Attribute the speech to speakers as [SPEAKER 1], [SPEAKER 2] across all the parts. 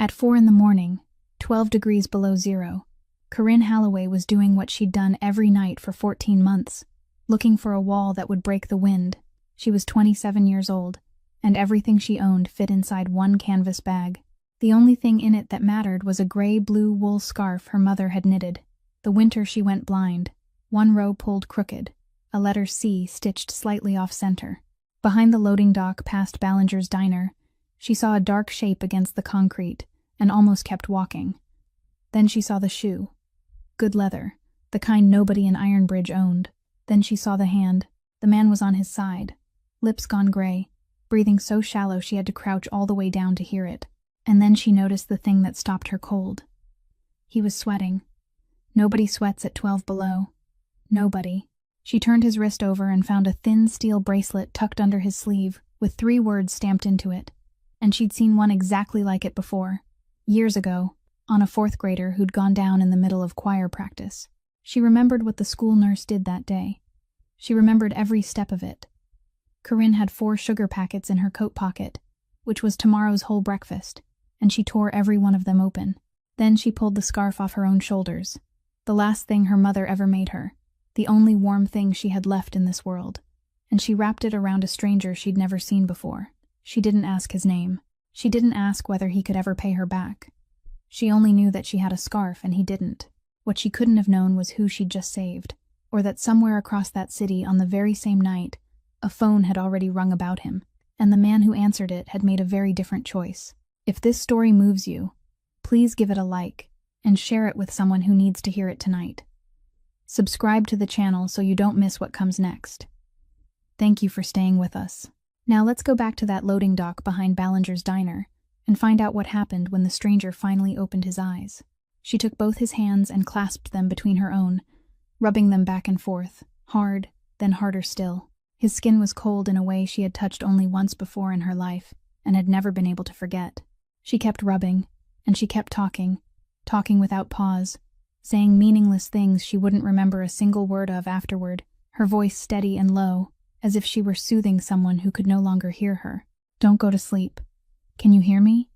[SPEAKER 1] At 4 in the morning, 12 degrees below zero, Corinne Halloway was doing what she'd done every night for 14 months, looking for a wall that would break the wind. She was 27 years old, and everything she owned fit inside one canvas bag. The only thing in it that mattered was a gray-blue wool scarf her mother had knitted. The winter she went blind, one row pulled crooked, a letter C stitched slightly off-center. Behind the loading dock past Ballinger's diner, she saw a dark shape against the concrete and almost kept walking. Then she saw the shoe. Good leather, the kind nobody in Ironbridge owned. Then she saw the hand. The man was on his side, lips gone gray, breathing so shallow she had to crouch all the way down to hear it. And then she noticed the thing that stopped her cold. He was sweating. Nobody sweats at 12 below. Nobody. She turned his wrist over and found a thin steel bracelet tucked under his sleeve with 3 words stamped into it. And she'd seen one exactly like it before, years ago, on a 4th grader who'd gone down in the middle of choir practice. She remembered what the school nurse did that day. She remembered every step of it. Corinne had 4 sugar packets in her coat pocket, which was tomorrow's whole breakfast, and she tore every one of them open. Then she pulled the scarf off her own shoulders, the last thing her mother ever made her, the only warm thing she had left in this world, and she wrapped it around a stranger she'd never seen before. She didn't ask his name. She didn't ask whether he could ever pay her back. She only knew that she had a scarf and he didn't. What she couldn't have known was who she'd just saved, or that somewhere across that city on the very same night, a phone had already rung about him, and the man who answered it had made a very different choice. If this story moves you, please give it a like and share it with someone who needs to hear it tonight. Subscribe to the channel so you don't miss what comes next. Thank you for staying with us. Now let's go back to that loading dock behind Ballinger's diner and find out what happened when the stranger finally opened his eyes. She took both his hands and clasped them between her own, rubbing them back and forth, hard, then harder still. His skin was cold in a way she had touched only once before in her life and had never been able to forget. She kept rubbing, and she kept talking without pause, saying meaningless things she wouldn't remember a single word of afterward, her voice steady and low, as if she were soothing someone who could no longer hear her. Don't go to sleep. Can you hear me?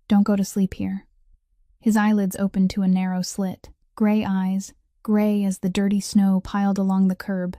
[SPEAKER 1] Don't go to sleep here. His eyelids opened to a narrow slit, gray eyes, gray as the dirty snow piled along the curb,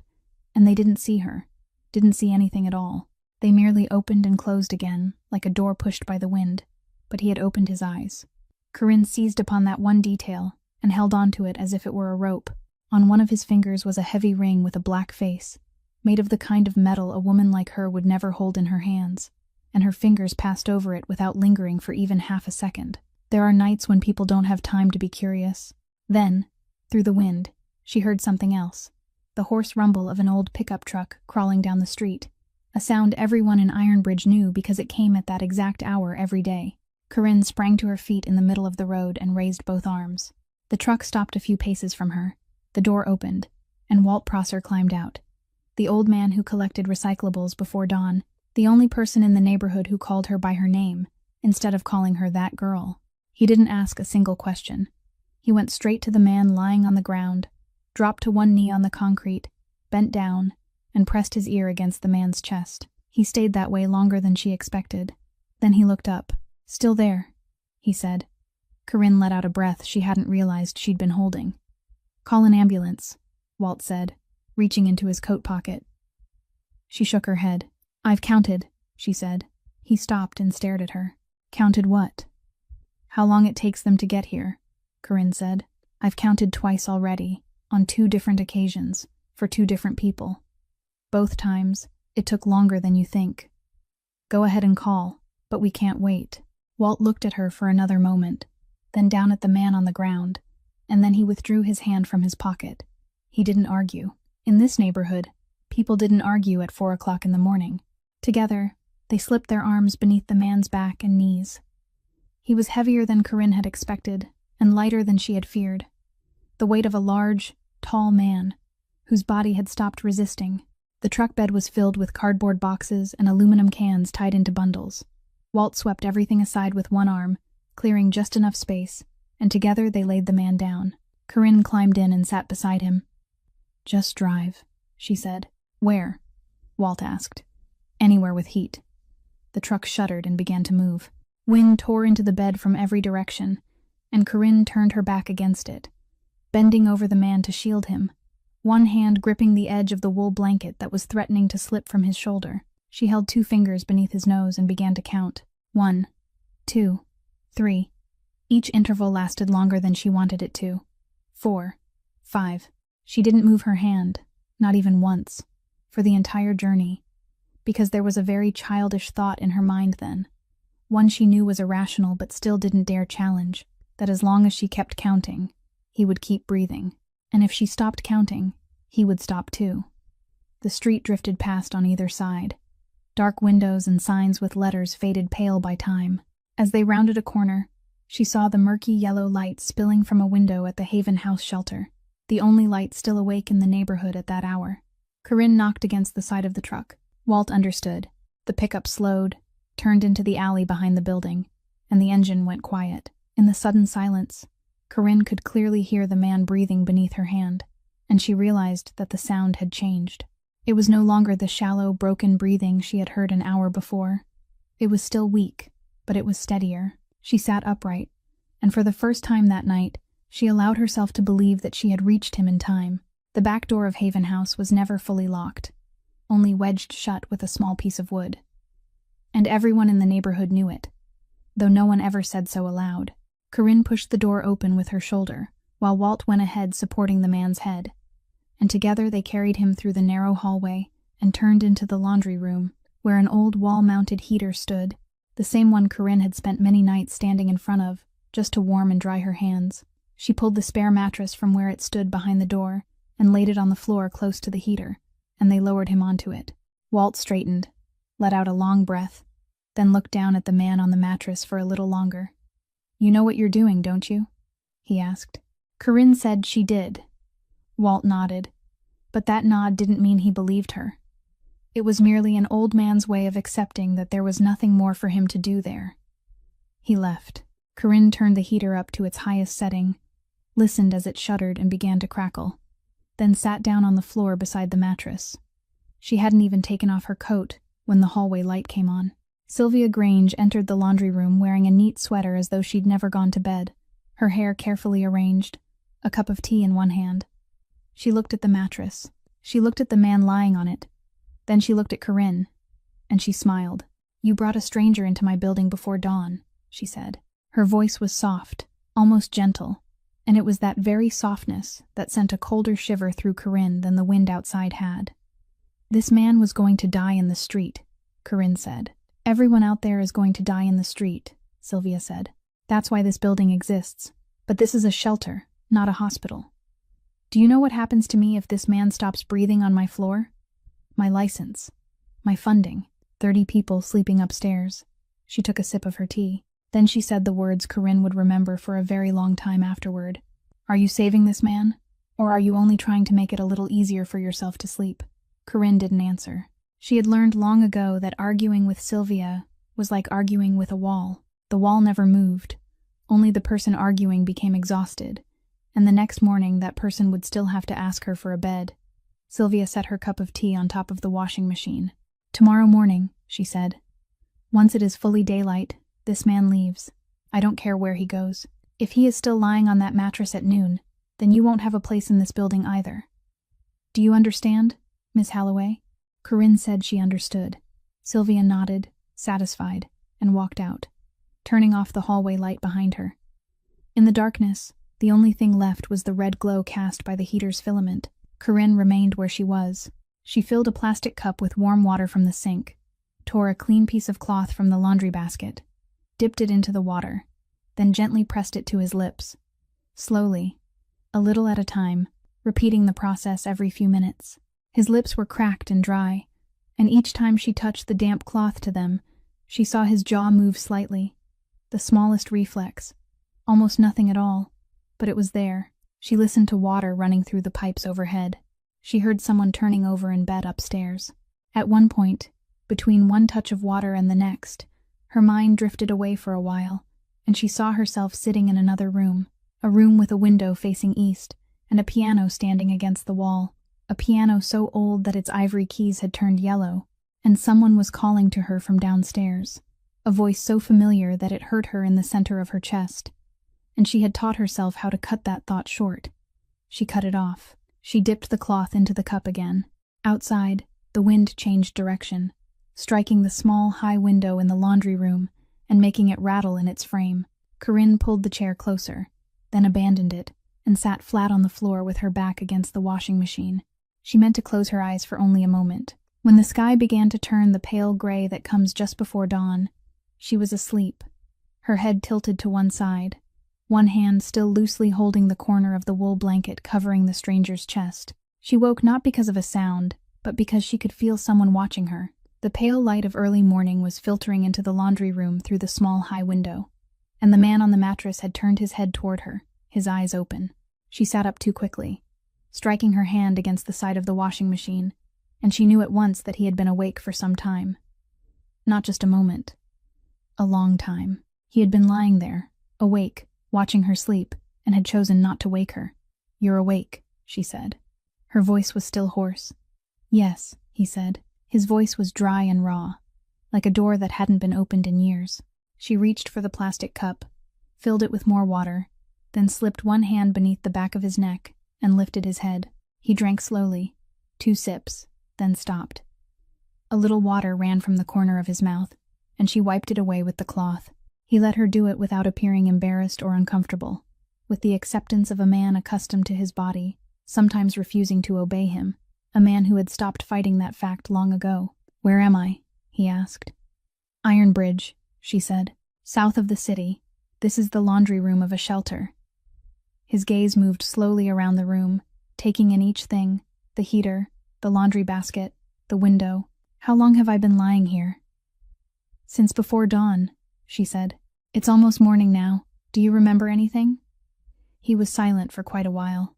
[SPEAKER 1] and they didn't see her, didn't see anything at all. They merely opened and closed again, like a door pushed by the wind, but he had opened his eyes. Corinne seized upon that one detail and held on to it as if it were a rope. On one of his fingers was a heavy ring with a black face, made of the kind of metal a woman like her would never hold in her hands, and her fingers passed over it without lingering for even half a second. There are nights when people don't have time to be curious. Then, through the wind, she heard something else. The hoarse rumble of an old pickup truck crawling down the street, a sound everyone in Ironbridge knew because it came at that exact hour every day. Corinne sprang to her feet in the middle of the road and raised both arms. The truck stopped a few paces from her. The door opened, and Walt Prosser climbed out. The old man who collected recyclables before dawn, the only person in the neighborhood who called her by her name, instead of calling her that girl. He didn't ask a single question. He went straight to the man lying on the ground, dropped to one knee on the concrete, bent down, and pressed his ear against the man's chest. He stayed that way longer than she expected. Then he looked up. Still there, he said. Corinne let out a breath she hadn't realized she'd been holding. Call an ambulance, Walt said, reaching into his coat pocket. She shook her head. I've counted, she said. He stopped and stared at her. Counted what? How long it takes them to get here, Corinne said. I've counted twice already, on 2 different occasions, for 2 different people. Both times, it took longer than you think. Go ahead and call, but we can't wait. Walt looked at her for another moment, then down at the man on the ground, and then he withdrew his hand from his pocket. He didn't argue. In this neighborhood, people didn't argue at 4 o'clock in the morning. Together, they slipped their arms beneath the man's back and knees. He was heavier than Corinne had expected, and lighter than she had feared. The weight of a large, tall man, whose body had stopped resisting. The truck bed was filled with cardboard boxes and aluminum cans tied into bundles. Walt swept everything aside with one arm, clearing just enough space, and together they laid the man down. Corinne climbed in and sat beside him. Just drive, she said. Where? Walt asked. Anywhere with heat. The truck shuddered and began to move. Wind tore into the bed from every direction, and Corinne turned her back against it, bending over the man to shield him, one hand gripping the edge of the wool blanket that was threatening to slip from his shoulder. She held 2 fingers beneath his nose and began to count. 1, 2, 3. Each interval lasted longer than she wanted it to. 4, 5. She didn't move her hand, not even once, for the entire journey, because there was a very childish thought in her mind then, one she knew was irrational but still didn't dare challenge, that as long as she kept counting, he would keep breathing, and if she stopped counting, he would stop too. The street drifted past on either side. Dark windows and signs with letters faded pale by time. As they rounded a corner, she saw the murky yellow light spilling from a window at the Haven House shelter, the only light still awake in the neighborhood at that hour. Corinne knocked against the side of the truck. Walt understood. The pickup slowed, turned into the alley behind the building, and the engine went quiet. In the sudden silence, Corinne could clearly hear the man breathing beneath her hand, and she realized that the sound had changed. It was no longer the shallow, broken breathing she had heard an hour before. It was still weak, but it was steadier. She sat upright, and for the first time that night, she allowed herself to believe that she had reached him in time. The back door of Haven House was never fully locked, only wedged shut with a small piece of wood. And everyone in the neighborhood knew it, though no one ever said so aloud. Corinne pushed the door open with her shoulder, while Walt went ahead supporting the man's head, and together they carried him through the narrow hallway and turned into the laundry room, where an old wall-mounted heater stood, the same one Corinne had spent many nights standing in front of, just to warm and dry her hands. She pulled the spare mattress from where it stood behind the door and laid it on the floor close to the heater, and they lowered him onto it. Walt straightened, let out a long breath, then looked down at the man on the mattress for a little longer. "You know what you're doing, don't you?" he asked. Corinne said she did. Walt nodded, but that nod didn't mean he believed her. It was merely an old man's way of accepting that there was nothing more for him to do there. He left. Corinne turned the heater up to its highest setting, listened as it shuddered and began to crackle, then sat down on the floor beside the mattress. She hadn't even taken off her coat when the hallway light came on. Sylvia Grange entered the laundry room wearing a neat sweater as though she'd never gone to bed, her hair carefully arranged, a cup of tea in one hand. She looked at the mattress. She looked at the man lying on it. Then she looked at Corinne, and she smiled. "You brought a stranger into my building before dawn," she said. Her voice was soft, almost gentle, and it was that very softness that sent a colder shiver through Corinne than the wind outside had. "This man was going to die in the street," Corinne said. "Everyone out there is going to die in the street," Sylvia said. "That's why this building exists. But this is a shelter, not a hospital. Do you know what happens to me if this man stops breathing on my floor? My license. My funding. 30 people sleeping upstairs." She took a sip of her tea. Then she said the words Corinne would remember for a very long time afterward. "Are you saving this man? Or are you only trying to make it a little easier for yourself to sleep?" Corinne didn't answer. She had learned long ago that arguing with Sylvia was like arguing with a wall. The wall never moved. Only the person arguing became exhausted, and the next morning that person would still have to ask her for a bed. Sylvia set her cup of tea on top of the washing machine. "Tomorrow morning," she said. "Once it is fully daylight, this man leaves. I don't care where he goes. If he is still lying on that mattress at noon, then you won't have a place in this building either. Do you understand, Miss Halloway?" Corinne said she understood. Sylvia nodded, satisfied, and walked out, turning off the hallway light behind her. In the darkness, the only thing left was the red glow cast by the heater's filament. Corinne remained where she was. She filled a plastic cup with warm water from the sink, tore a clean piece of cloth from the laundry basket, dipped it into the water, then gently pressed it to his lips. Slowly, a little at a time, repeating the process every few minutes. His lips were cracked and dry, and each time she touched the damp cloth to them, she saw his jaw move slightly. The smallest reflex. Almost nothing at all, but it was there. She listened to water running through the pipes overhead. She heard someone turning over in bed upstairs. At one point, between one touch of water and the next, her mind drifted away for a while, and she saw herself sitting in another room, a room with a window facing east, and a piano standing against the wall, a piano so old that its ivory keys had turned yellow, and someone was calling to her from downstairs. a voice so familiar that it hurt her in the center of her chest. And she had taught herself how to cut that thought short. She cut it off. She dipped the cloth into the cup again. Outside, the wind changed direction, striking the small, high window in the laundry room and making it rattle in its frame. Corinne pulled the chair closer, then abandoned it, and sat flat on the floor with her back against the washing machine. She meant to close her eyes for only a moment. When the sky began to turn the pale gray that comes just before dawn, she was asleep, her head tilted to one side, one hand still loosely holding the corner of the wool blanket covering the stranger's chest. She woke not because of a sound, but because she could feel someone watching her. The pale light of early morning was filtering into the laundry room through the small high window, and the man on the mattress had turned his head toward her, his eyes open. She sat up too quickly, striking her hand against the side of the washing machine, and she knew at once that he had been awake for some time. Not just a moment. A long time. He had been lying there, awake, watching her sleep, and had chosen not to wake her. "You're awake," she said. Her voice was still hoarse. "Yes," he said. His voice was dry and raw, like a door that hadn't been opened in years. She reached for the plastic cup, filled it with more water, then slipped one hand beneath the back of his neck and lifted his head. He drank slowly, 2 sips, then stopped. A little water ran from the corner of his mouth, and she wiped it away with the cloth. He let her do it without appearing embarrassed or uncomfortable, with the acceptance of a man accustomed to his body, sometimes refusing to obey him, a man who had stopped fighting that fact long ago. "Where am I?" he asked. "Iron Bridge," she said. "South of the city. This is the laundry room of a shelter." His gaze moved slowly around the room, taking in each thing, the heater, the laundry basket, the window. "How long have I been lying here?" "Since before dawn," she said. "It's almost morning now. Do you remember anything?" He was silent for quite a while.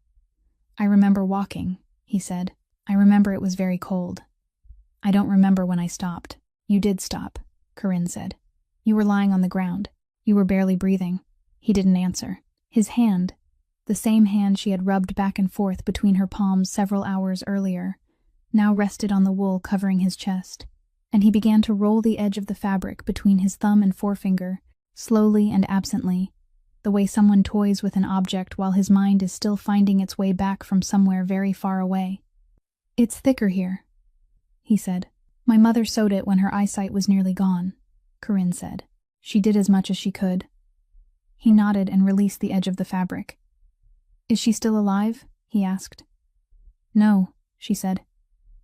[SPEAKER 1] "I remember walking," he said. "I remember it was very cold. I don't remember when I stopped." "You did stop," Corinne said. "You were lying on the ground. You were barely breathing." He didn't answer. His hand, the same hand she had rubbed back and forth between her palms several hours earlier, now rested on the wool covering his chest, and he began to roll the edge of the fabric between his thumb and forefinger, slowly and absently, the way someone toys with an object while his mind is still finding its way back from somewhere very far away. "It's thicker here," he said. "My mother sewed it when her eyesight was nearly gone," Corinne said. "She did as much as she could." He nodded and released the edge of the fabric. "Is she still alive?" he asked. "No," she said.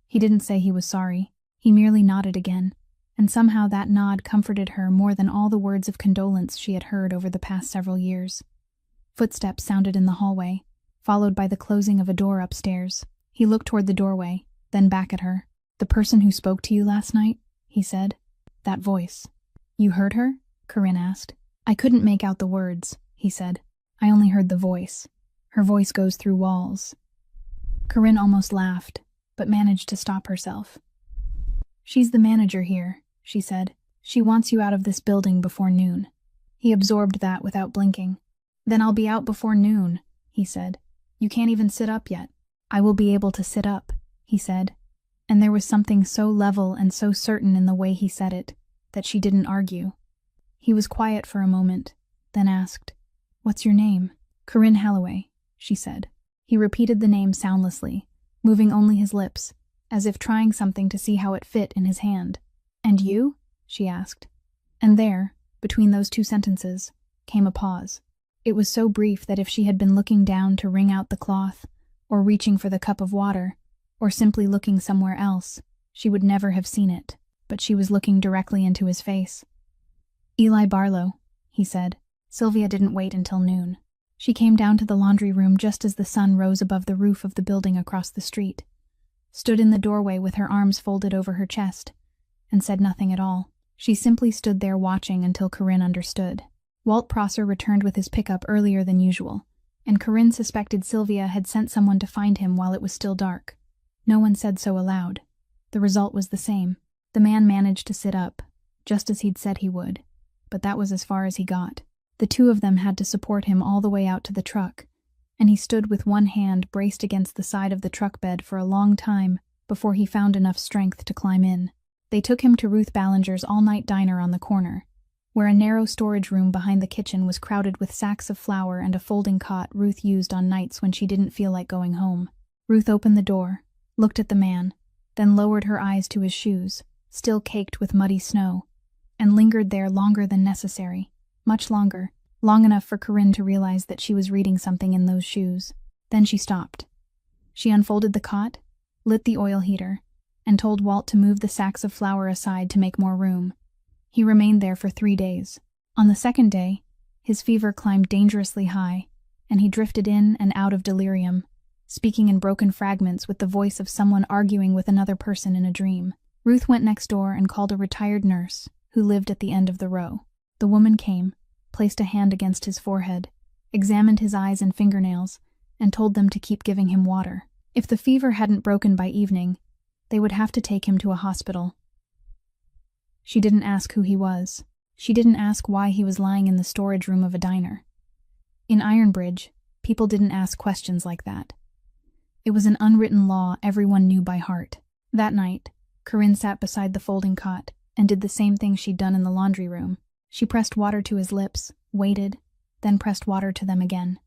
[SPEAKER 1] He didn't say he was sorry. He merely nodded again, and somehow that nod comforted her more than all the words of condolence she had heard over the past several years. Footsteps sounded in the hallway, followed by the closing of a door upstairs. He looked toward the doorway, then back at her. "The person who spoke to you last night?" he said. "That voice." "You heard her?" Corinne asked. "I couldn't make out the words," he said. "I only heard the voice. Her voice goes through walls." Corinne almost laughed, but managed to stop herself. "She's the manager here," she said. "She wants you out of this building before noon." He absorbed that without blinking. "Then I'll be out before noon," he said. "You can't even sit up yet." "I will be able to sit up," he said, and there was something so level and so certain in the way he said it that she didn't argue. He was quiet for a moment, then asked, "What's your name?" "Corinne Halloway," she said. He repeated the name soundlessly, moving only his lips, as if trying something to see how it fit in his hand. "And you?" she asked. And there, between those two sentences, came a pause. It was so brief that if she had been looking down to wring out the cloth, or reaching for the cup of water, or simply looking somewhere else, she would never have seen it. But she was looking directly into his face. "Eli Barlow," he said. Sylvia didn't wait until noon. She came down to the laundry room just as the sun rose above the roof of the building across the street, stood in the doorway with her arms folded over her chest, and said nothing at all. She simply stood there watching until Corinne understood. Walt Prosser returned with his pickup earlier than usual, and Corinne suspected Sylvia had sent someone to find him while it was still dark. No one said so aloud. The result was the same. The man managed to sit up, just as he'd said he would, but that was as far as he got. The two of them had to support him all the way out to the truck, and he stood with one hand braced against the side of the truck bed for a long time before he found enough strength to climb in. They took him to Ruth Ballinger's all-night diner on the corner, where a narrow storage room behind the kitchen was crowded with sacks of flour and a folding cot Ruth used on nights when she didn't feel like going home. Ruth opened the door, looked at the man, then lowered her eyes to his shoes, still caked with muddy snow, and lingered there longer than necessary, much longer, long enough for Corinne to realize that she was reading something in those shoes. Then she stopped. She unfolded the cot, lit the oil heater, and told Walt to move the sacks of flour aside to make more room. He remained there for 3 days. On the second day, his fever climbed dangerously high, and he drifted in and out of delirium, speaking in broken fragments with the voice of someone arguing with another person in a dream. Ruth went next door and called a retired nurse who lived at the end of the row. The woman came, placed a hand against his forehead, examined his eyes and fingernails, and told them to keep giving him water. If the fever hadn't broken by evening, they would have to take him to a hospital. She didn't ask who he was. She didn't ask why he was lying in the storage room of a diner. In Ironbridge, people didn't ask questions like that. It was an unwritten law everyone knew by heart. That night, Corinne sat beside the folding cot and did the same thing she'd done in the laundry room. She pressed water to his lips, waited, then pressed water to them again.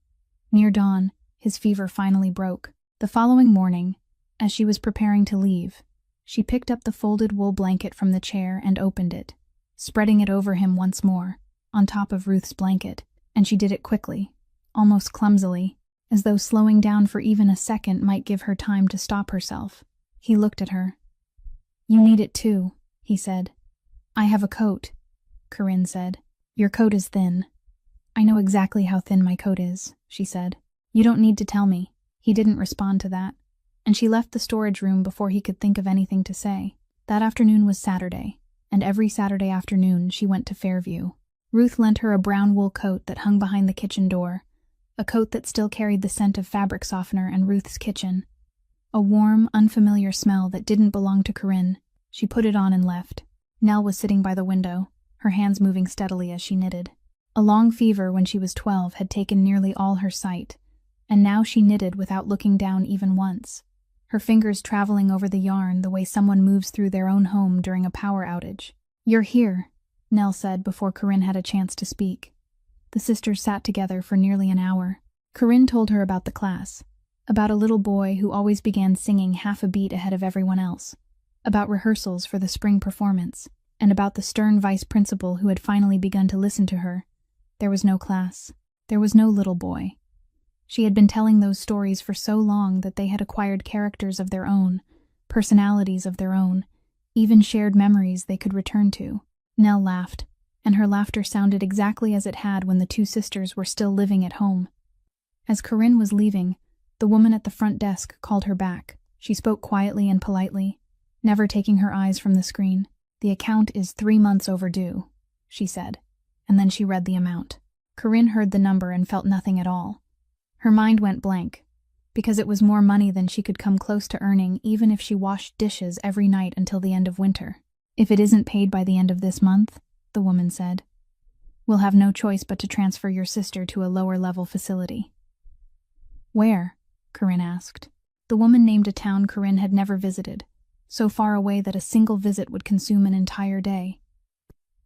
[SPEAKER 1] Near dawn, his fever finally broke. The following morning, as she was preparing to leave, she picked up the folded wool blanket from the chair and opened it, spreading it over him once more, on top of Ruth's blanket, and she did it quickly, almost clumsily, as though slowing down for even a second might give her time to stop herself. He looked at her. "You need it too," he said. "I have a coat," Corinne said. "Your coat is thin." "I know exactly how thin my coat is," she said. "You don't need to tell me." He didn't respond to that, and she left the storage room before he could think of anything to say. That afternoon was Saturday, and every Saturday afternoon she went to Fairview. Ruth lent her a brown wool coat that hung behind the kitchen door, a coat that still carried the scent of fabric softener and Ruth's kitchen. A warm, unfamiliar smell that didn't belong to Corinne. She put it on and left. Nell was sitting by the window, her hands moving steadily as she knitted. A long fever when she was 12 had taken nearly all her sight, and now she knitted without looking down even once, her fingers traveling over the yarn the way someone moves through their own home during a power outage. "You're here," Nell said before Corinne had a chance to speak. The sisters sat together for nearly an hour. Corinne told her about the class, about a little boy who always began singing half a beat ahead of everyone else, about rehearsals for the spring performance, and about the stern vice principal who had finally begun to listen to her. There was no class. There was no little boy. She had been telling those stories for so long that they had acquired characters of their own, personalities of their own, even shared memories they could return to. Nell laughed, and her laughter sounded exactly as it had when the two sisters were still living at home. As Corinne was leaving, the woman at the front desk called her back. She spoke quietly and politely, never taking her eyes from the screen. "The account is 3 months overdue," she said, and then she read the amount. Corinne heard the number and felt nothing at all. Her mind went blank, because it was more money than she could come close to earning even if she washed dishes every night until the end of winter. "If it isn't paid by the end of this month," the woman said, "we'll have no choice but to transfer your sister to a lower-level facility." "Where?" Corinne asked. The woman named a town Corinne had never visited, so far away that a single visit would consume an entire day.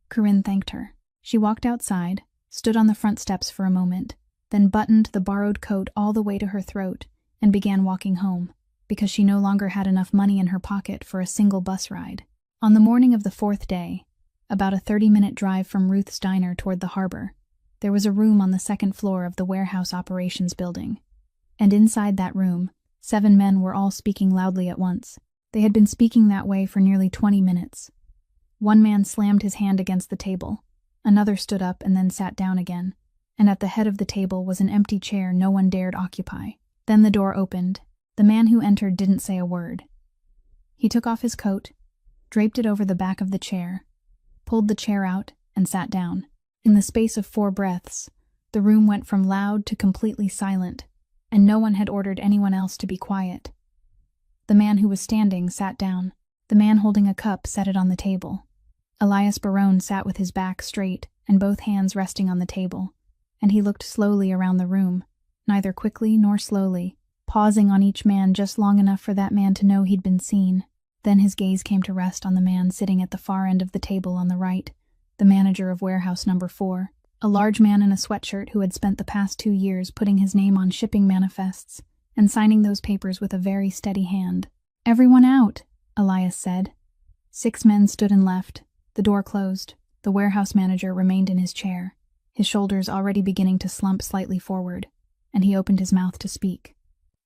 [SPEAKER 1] Corinne thanked her. She walked outside, stood on the front steps for a moment, then buttoned the borrowed coat all the way to her throat and began walking home, because she no longer had enough money in her pocket for a single bus ride. On the morning of the 4th day, about a 30-minute drive from Ruth's diner toward the harbor, there was a room on the 2nd floor of the warehouse operations building. And inside that room, 7 men were all speaking loudly at once. They had been speaking that way for nearly 20 minutes. One man slammed his hand against the table, another stood up and then sat down again, and at the head of the table was an empty chair no one dared occupy. Then the door opened. The man who entered didn't say a word. He took off his coat, draped it over the back of the chair, pulled the chair out, and sat down. In the space of 4 breaths, the room went from loud to completely silent, and no one had ordered anyone else to be quiet. The man who was standing sat down. The man holding a cup set it on the table. Elias Barone sat with his back straight and both hands resting on the table, and he looked slowly around the room, neither quickly nor slowly, pausing on each man just long enough for that man to know he'd been seen. Then his gaze came to rest on the man sitting at the far end of the table on the right, the manager of warehouse number 4, a large man in a sweatshirt who had spent the past 2 years putting his name on shipping manifests and signing those papers with a very steady hand. "Everyone out," Elias said. 6 men stood and left. The door closed. The warehouse manager remained in his chair, his shoulders already beginning to slump slightly forward, and he opened his mouth to speak.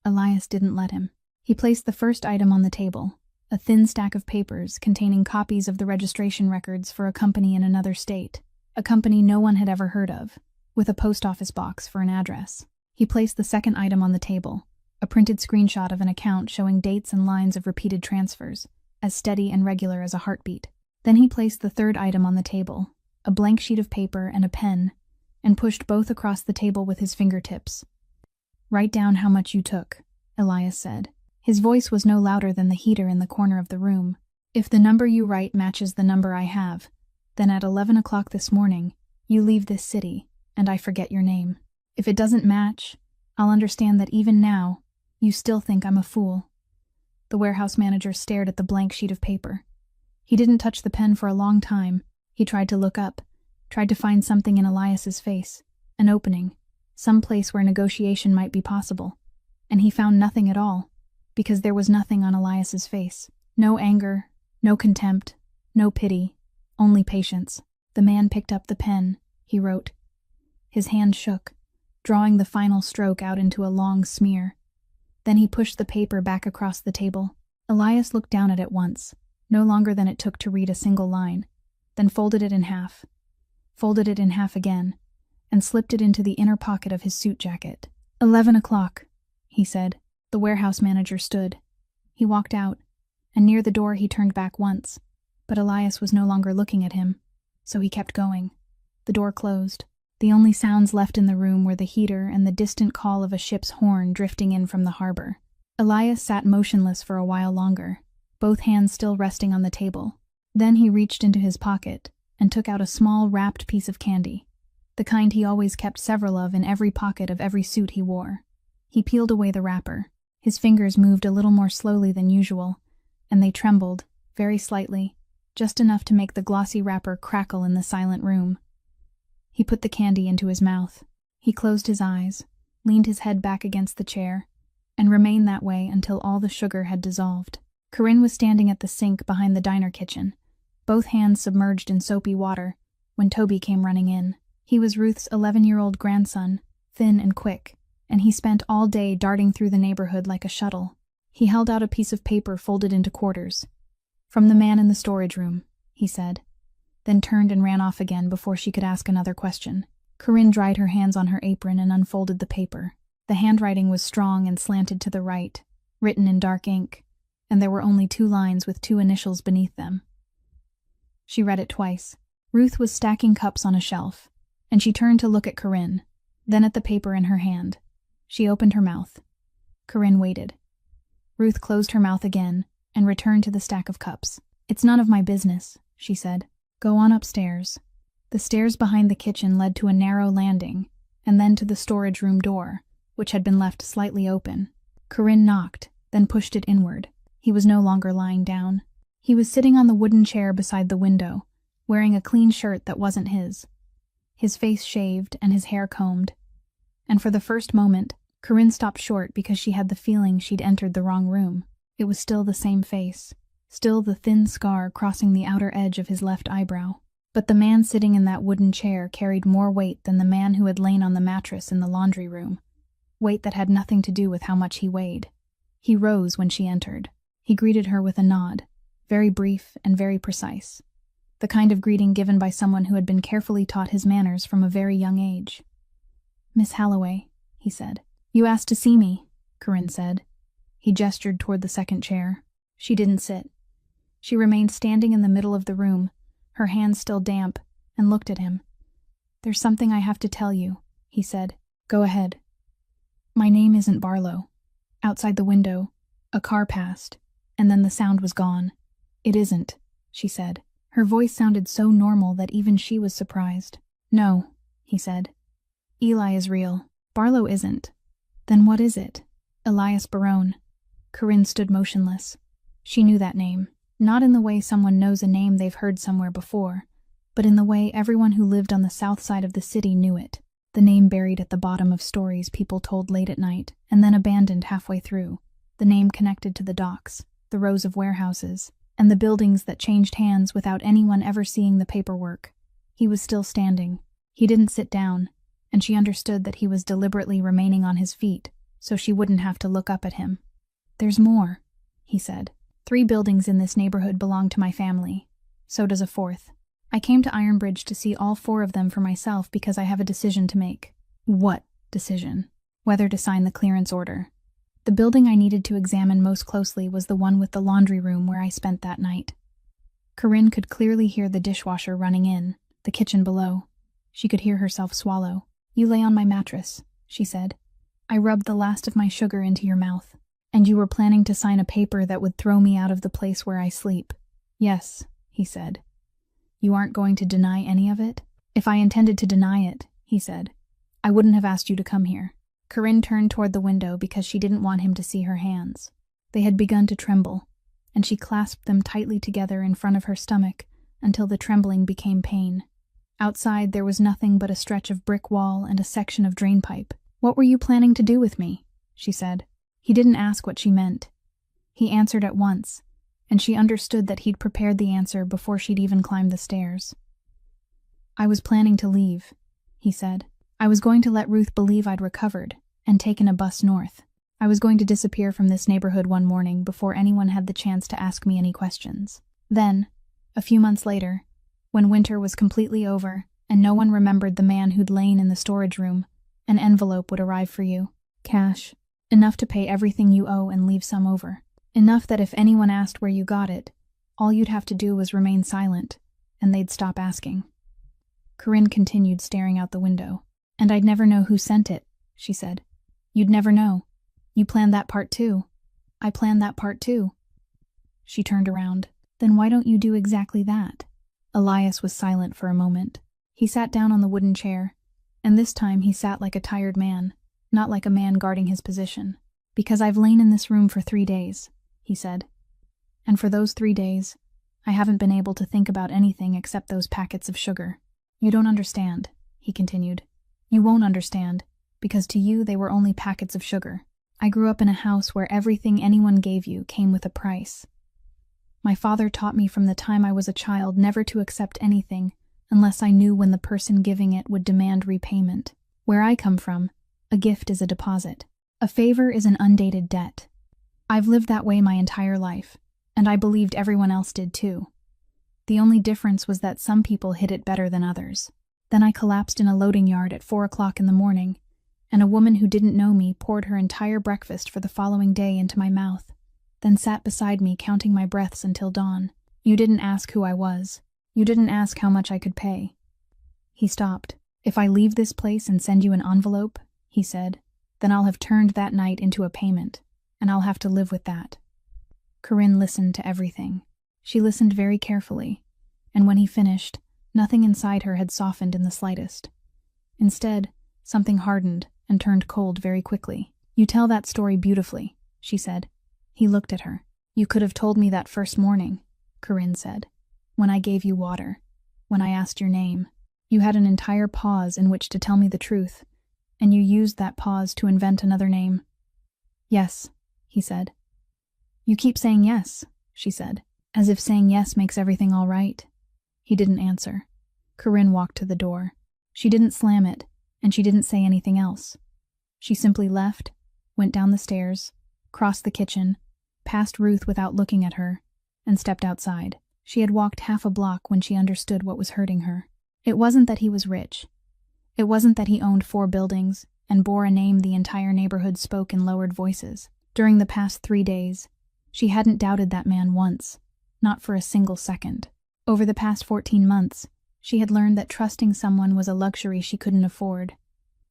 [SPEAKER 1] Elias didn't let him. He placed the first item on the table, a thin stack of papers containing copies of the registration records for a company in another state, a company no one had ever heard of, with a post office box for an address. He placed the second item on the table, a printed screenshot of an account showing dates and lines of repeated transfers, as steady and regular as a heartbeat. Then he placed the third item on the table, a blank sheet of paper and a pen, and pushed both across the table with his fingertips. "Write down how much you took," Elias said. His voice was no louder than the heater in the corner of the room. "If the number you write matches the number I have, then at 11 o'clock this morning, you leave this city, and I forget your name. If it doesn't match, I'll understand that even now, you still think I'm a fool." The warehouse manager stared at the blank sheet of paper. He didn't touch the pen for a long time. He tried to look up, tried to find something in Elias's face, an opening, some place where negotiation might be possible. And he found nothing at all, because there was nothing on Elias's face. No anger, no contempt, no pity, only patience. The man picked up the pen. He wrote. His hand shook, drawing the final stroke out into a long smear. Then he pushed the paper back across the table. Elias looked down at it once, no longer than it took to read a single line, then folded it in half again, and slipped it into the inner pocket of his suit jacket. 11 o'clock, he said. The warehouse manager stood. He walked out, and near the door he turned back once, but Elias was no longer looking at him, so he kept going. The door closed. The only sounds left in the room were the heater and the distant call of a ship's horn drifting in from the harbor. Elias sat motionless for a while longer, both hands still resting on the table. Then he reached into his pocket and took out a small wrapped piece of candy, the kind he always kept several of in every pocket of every suit he wore. He peeled away the wrapper. His fingers moved a little more slowly than usual, and they trembled, very slightly, just enough to make the glossy wrapper crackle in the silent room. He put the candy into his mouth. He closed his eyes, leaned his head back against the chair, and remained that way until all the sugar had dissolved. Corinne was standing at the sink behind the diner kitchen, both hands submerged in soapy water, when Toby came running in. He was Ruth's 11-year-old grandson, thin and quick, and he spent all day darting through the neighborhood like a shuttle. He held out a piece of paper folded into quarters. "From the man in the storage room," he said, then turned and ran off again before she could ask another question. Corinne dried her hands on her apron and unfolded the paper. The handwriting was strong and slanted to the right, written in dark ink, and there were only 2 lines with 2 initials beneath them. She read it twice. Ruth was stacking cups on a shelf, and she turned to look at Corinne, then at the paper in her hand. She opened her mouth. Corinne waited. Ruth closed her mouth again and returned to the stack of cups. "It's none of my business," she said. "Go on upstairs." The stairs behind the kitchen led to a narrow landing, and then to the storage room door, which had been left slightly open. Corinne knocked, then pushed it inward. He was no longer lying down. He was sitting on the wooden chair beside the window, wearing a clean shirt that wasn't his face shaved and his hair combed. And for the first moment, Corinne stopped short because she had the feeling she'd entered the wrong room. It was still the same face, still the thin scar crossing the outer edge of his left eyebrow. But the man sitting in that wooden chair carried more weight than the man who had lain on the mattress in the laundry room, weight that had nothing to do with how much he weighed. He rose when she entered. He greeted her with a nod, very brief and very precise, the kind of greeting given by someone who had been carefully taught his manners from a very young age. "Miss Halloway," he said. "You asked to see me," Corinne said. He gestured toward the second chair. She didn't sit. She remained standing in the middle of the room, her hands still damp, and looked at him. "There's something I have to tell you," he said. "Go ahead." "My name isn't Barlow." Outside the window, a car passed, and then the sound was gone. "It isn't," she said. Her voice sounded so normal that even she was surprised. "No," he said. "Eli is real. Barlow isn't." "Then what is it?" "Elias Barone." Corinne stood motionless. She knew that name. Not in the way someone knows a name they've heard somewhere before, but in the way everyone who lived on the south side of the city knew it. The name buried at the bottom of stories people told late at night, and then abandoned halfway through. The name connected to the docks, the rows of warehouses, and the buildings that changed hands without anyone ever seeing the paperwork. He was still standing. He didn't sit down, and she understood that he was deliberately remaining on his feet, so she wouldn't have to look up at him. "There's more," he said. "3 buildings in this neighborhood belong to my family. So does a 4th. I came to Ironbridge to see all 4 of them for myself because I have a decision to make." "What decision?" "Whether to sign the clearance order." The building I needed to examine most closely was the one with the laundry room where I spent that night. Corinne could clearly hear the dishwasher running in, the kitchen below. She could hear herself swallow. "You lay on my mattress," she said. "I rubbed the last of my sugar into your mouth. And you were planning to sign a paper that would throw me out of the place where I sleep." "Yes," he said. "You aren't going to deny any of it?" "If I intended to deny it," he said, "I wouldn't have asked you to come here." Corinne turned toward the window because she didn't want him to see her hands. They had begun to tremble, and she clasped them tightly together in front of her stomach until the trembling became pain. Outside there was nothing but a stretch of brick wall and a section of drain pipe. "What were you planning to do with me?" she said. He didn't ask what she meant. He answered at once, and she understood that he'd prepared the answer before she'd even climbed the stairs. "I was planning to leave," he said. "I was going to let Ruth believe I'd recovered and taken a bus north. I was going to disappear from this neighborhood one morning before anyone had the chance to ask me any questions. Then, a few months later, when winter was completely over and no one remembered the man who'd lain in the storage room, an envelope would arrive for you. Cash. Enough to pay everything you owe and leave some over. Enough that if anyone asked where you got it, all you'd have to do was remain silent, and they'd stop asking." Corinne continued staring out the window. "And I'd never know who sent it," she said. "You'd never know. You planned that part too." "I planned that part too." She turned around. "Then why don't you do exactly that?" Elias was silent for a moment. He sat down on the wooden chair, and this time he sat like a tired man, not like a man guarding his position. "Because I've lain in this room for 3 days, he said. "And for those 3 days, I haven't been able to think about anything except those packets of sugar. You don't understand," he continued. "You won't understand, because to you they were only packets of sugar. I grew up in a house where everything anyone gave you came with a price. My father taught me from the time I was a child never to accept anything unless I knew when the person giving it would demand repayment. Where I come from, a gift is a deposit. A favor is an undated debt. I've lived that way my entire life, and I believed everyone else did too. The only difference was that some people hid it better than others. Then I collapsed in a loading yard at 4 o'clock in the morning, and a woman who didn't know me poured her entire breakfast for the following day into my mouth, then sat beside me counting my breaths until dawn. You didn't ask who I was. You didn't ask how much I could pay." He stopped. "If I leave this place and send you an envelope," he said, "then I'll have turned that night into a payment, and I'll have to live with that." Corinne listened to everything. She listened very carefully, and when he finished, nothing inside her had softened in the slightest. Instead, something hardened and turned cold very quickly. "You tell that story beautifully," she said. He looked at her. "You could have told me that first morning," Corinne said, "when I gave you water, when I asked your name. You had an entire pause in which to tell me the truth, and you used that pause to invent another name." "Yes," he said. "You keep saying yes," she said, "as if saying yes makes everything all right." He didn't answer. Corinne walked to the door. She didn't slam it, and she didn't say anything else. She simply left, went down the stairs, crossed the kitchen, passed Ruth without looking at her, and stepped outside. She had walked half a block when she understood what was hurting her. It wasn't that he was rich. It wasn't that he owned 4 buildings and bore a name the entire neighborhood spoke in lowered voices. During the past 3 days, she hadn't doubted that man once, not for a single second. Over the past 14 months, she had learned that trusting someone was a luxury she couldn't afford,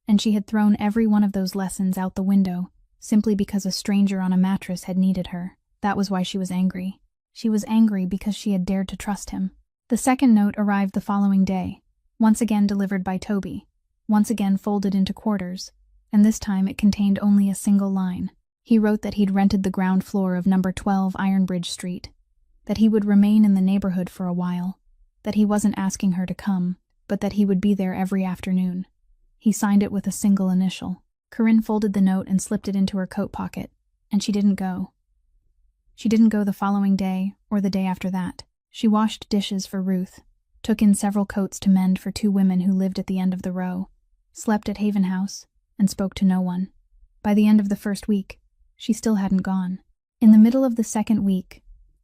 [SPEAKER 1] and she had thrown every one of those lessons out the window simply because a stranger on a mattress had needed her. That was why she was angry. She was angry because she had dared to trust him. The second note arrived the following day, once again delivered by Toby, once again folded into quarters, and this time it contained only a single line. He wrote that he'd rented the ground floor of number 12 Ironbridge Street, that he would remain in the neighborhood for a while, that he wasn't asking her to come, but that he would be there every afternoon. He signed it with a single initial. Corinne folded the note and slipped it into her coat pocket, and she didn't go. She didn't go the following day or the day after that. She washed dishes for Ruth, took in several coats to mend for 2 women who lived at the end of the row, slept at Haven House, and spoke to no one. By the end of the first week, she still hadn't gone. In the middle of the second week,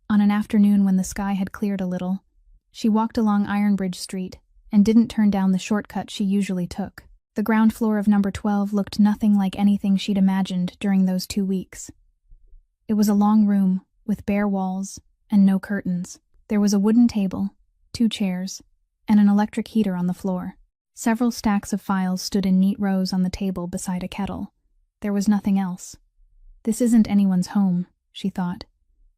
[SPEAKER 1] on an afternoon when the sky had cleared a little, she walked along Ironbridge Street and didn't turn down the shortcut she usually took. The ground floor of number 12 looked nothing like anything she'd imagined during those 2 weeks. It was a long room with bare walls and no curtains. There was a wooden table, 2 chairs, and an electric heater on the floor. Several stacks of files stood in neat rows on the table beside a kettle. There was nothing else. This isn't anyone's home, she thought.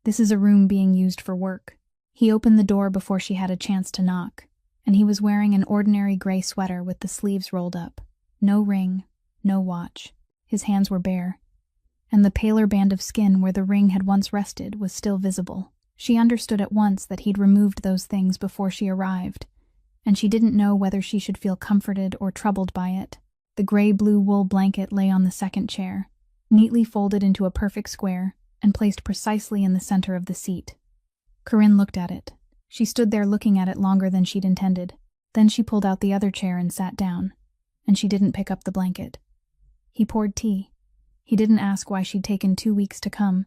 [SPEAKER 1] This is a room being used for work. He opened the door before she had a chance to knock, and he was wearing an ordinary gray sweater with the sleeves rolled up. No ring, no watch. His hands were bare, and the paler band of skin where the ring had once rested was still visible. She understood at once that he'd removed those things before she arrived, and she didn't know whether she should feel comforted or troubled by it. The gray-blue wool blanket lay on the second chair, neatly folded into a perfect square and placed precisely in the center of the seat. Corinne looked at it. She stood there looking at it longer than she'd intended. Then she pulled out the other chair and sat down, and she didn't pick up the blanket. He poured tea. He didn't ask why she'd taken 2 weeks to come,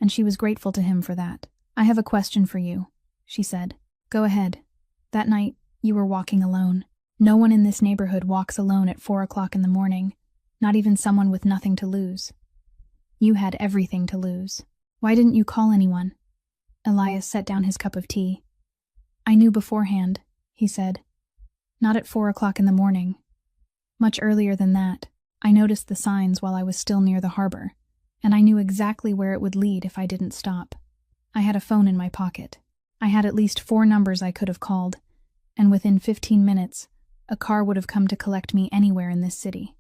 [SPEAKER 1] and she was grateful to him for that. "I have a question for you," she said. "Go ahead. That night, you were walking alone. No one in this neighborhood walks alone at 4 o'clock in the morning, not even someone with nothing to lose. You had everything to lose. Why didn't you call anyone?" Elias set down his cup of tea. "I knew beforehand," he said. "Not at 4 o'clock in the morning. Much earlier than that. I noticed the signs while I was still near the harbor, and I knew exactly where it would lead if I didn't stop. I had a phone in my pocket. I had at least 4 numbers I could have called, and within 15 minutes, a car would have come to collect me anywhere in this city."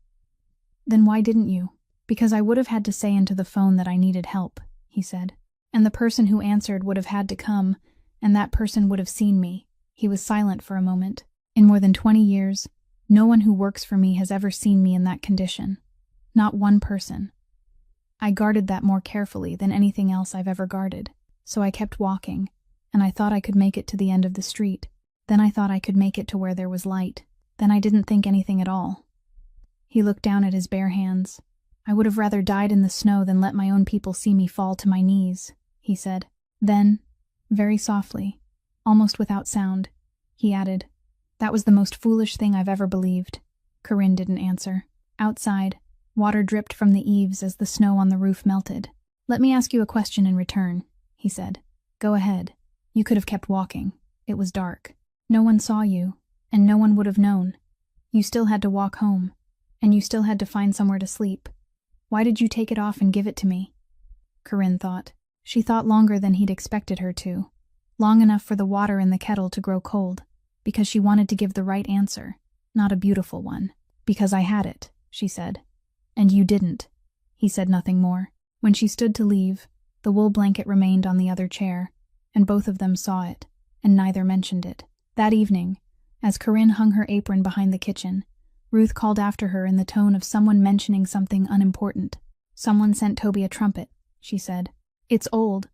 [SPEAKER 1] "Then why didn't you?" "Because I would have had to say into the phone that I needed help," he said. "And the person who answered would have had to come, and that person would have seen me." He was silent for a moment. "In more than 20 years, no one who works for me has ever seen me in that condition. Not one person. I guarded that more carefully than anything else I've ever guarded. So I kept walking, and I thought I could make it to the end of the street. Then I thought I could make it to where there was light. Then I didn't think anything at all." He looked down at his bare hands. "I would have rather died in the snow than let my own people see me fall to my knees," he said. Then, very softly, almost without sound, he added, "That was the most foolish thing I've ever believed." Corinne didn't answer. Outside, water dripped from the eaves as the snow on the roof melted. "Let me ask you a question in return," he said. "Go ahead. You could have kept walking. It was dark. No one saw you, and no one would have known. You still had to walk home, and you still had to find somewhere to sleep. Why did you take it off and give it to me?" Corinne thought. She thought longer than he'd expected her to. Long enough for the water in the kettle to grow cold, because she wanted to give the right answer, not a beautiful one. "Because I had it," she said. "And you didn't." He said nothing more. When she stood to leave, the wool blanket remained on the other chair, and both of them saw it, and neither mentioned it. That evening, as Corinne hung her apron behind the kitchen, Ruth called after her in the tone of someone mentioning something unimportant. "Someone sent Toby a trumpet," she said. "It's old,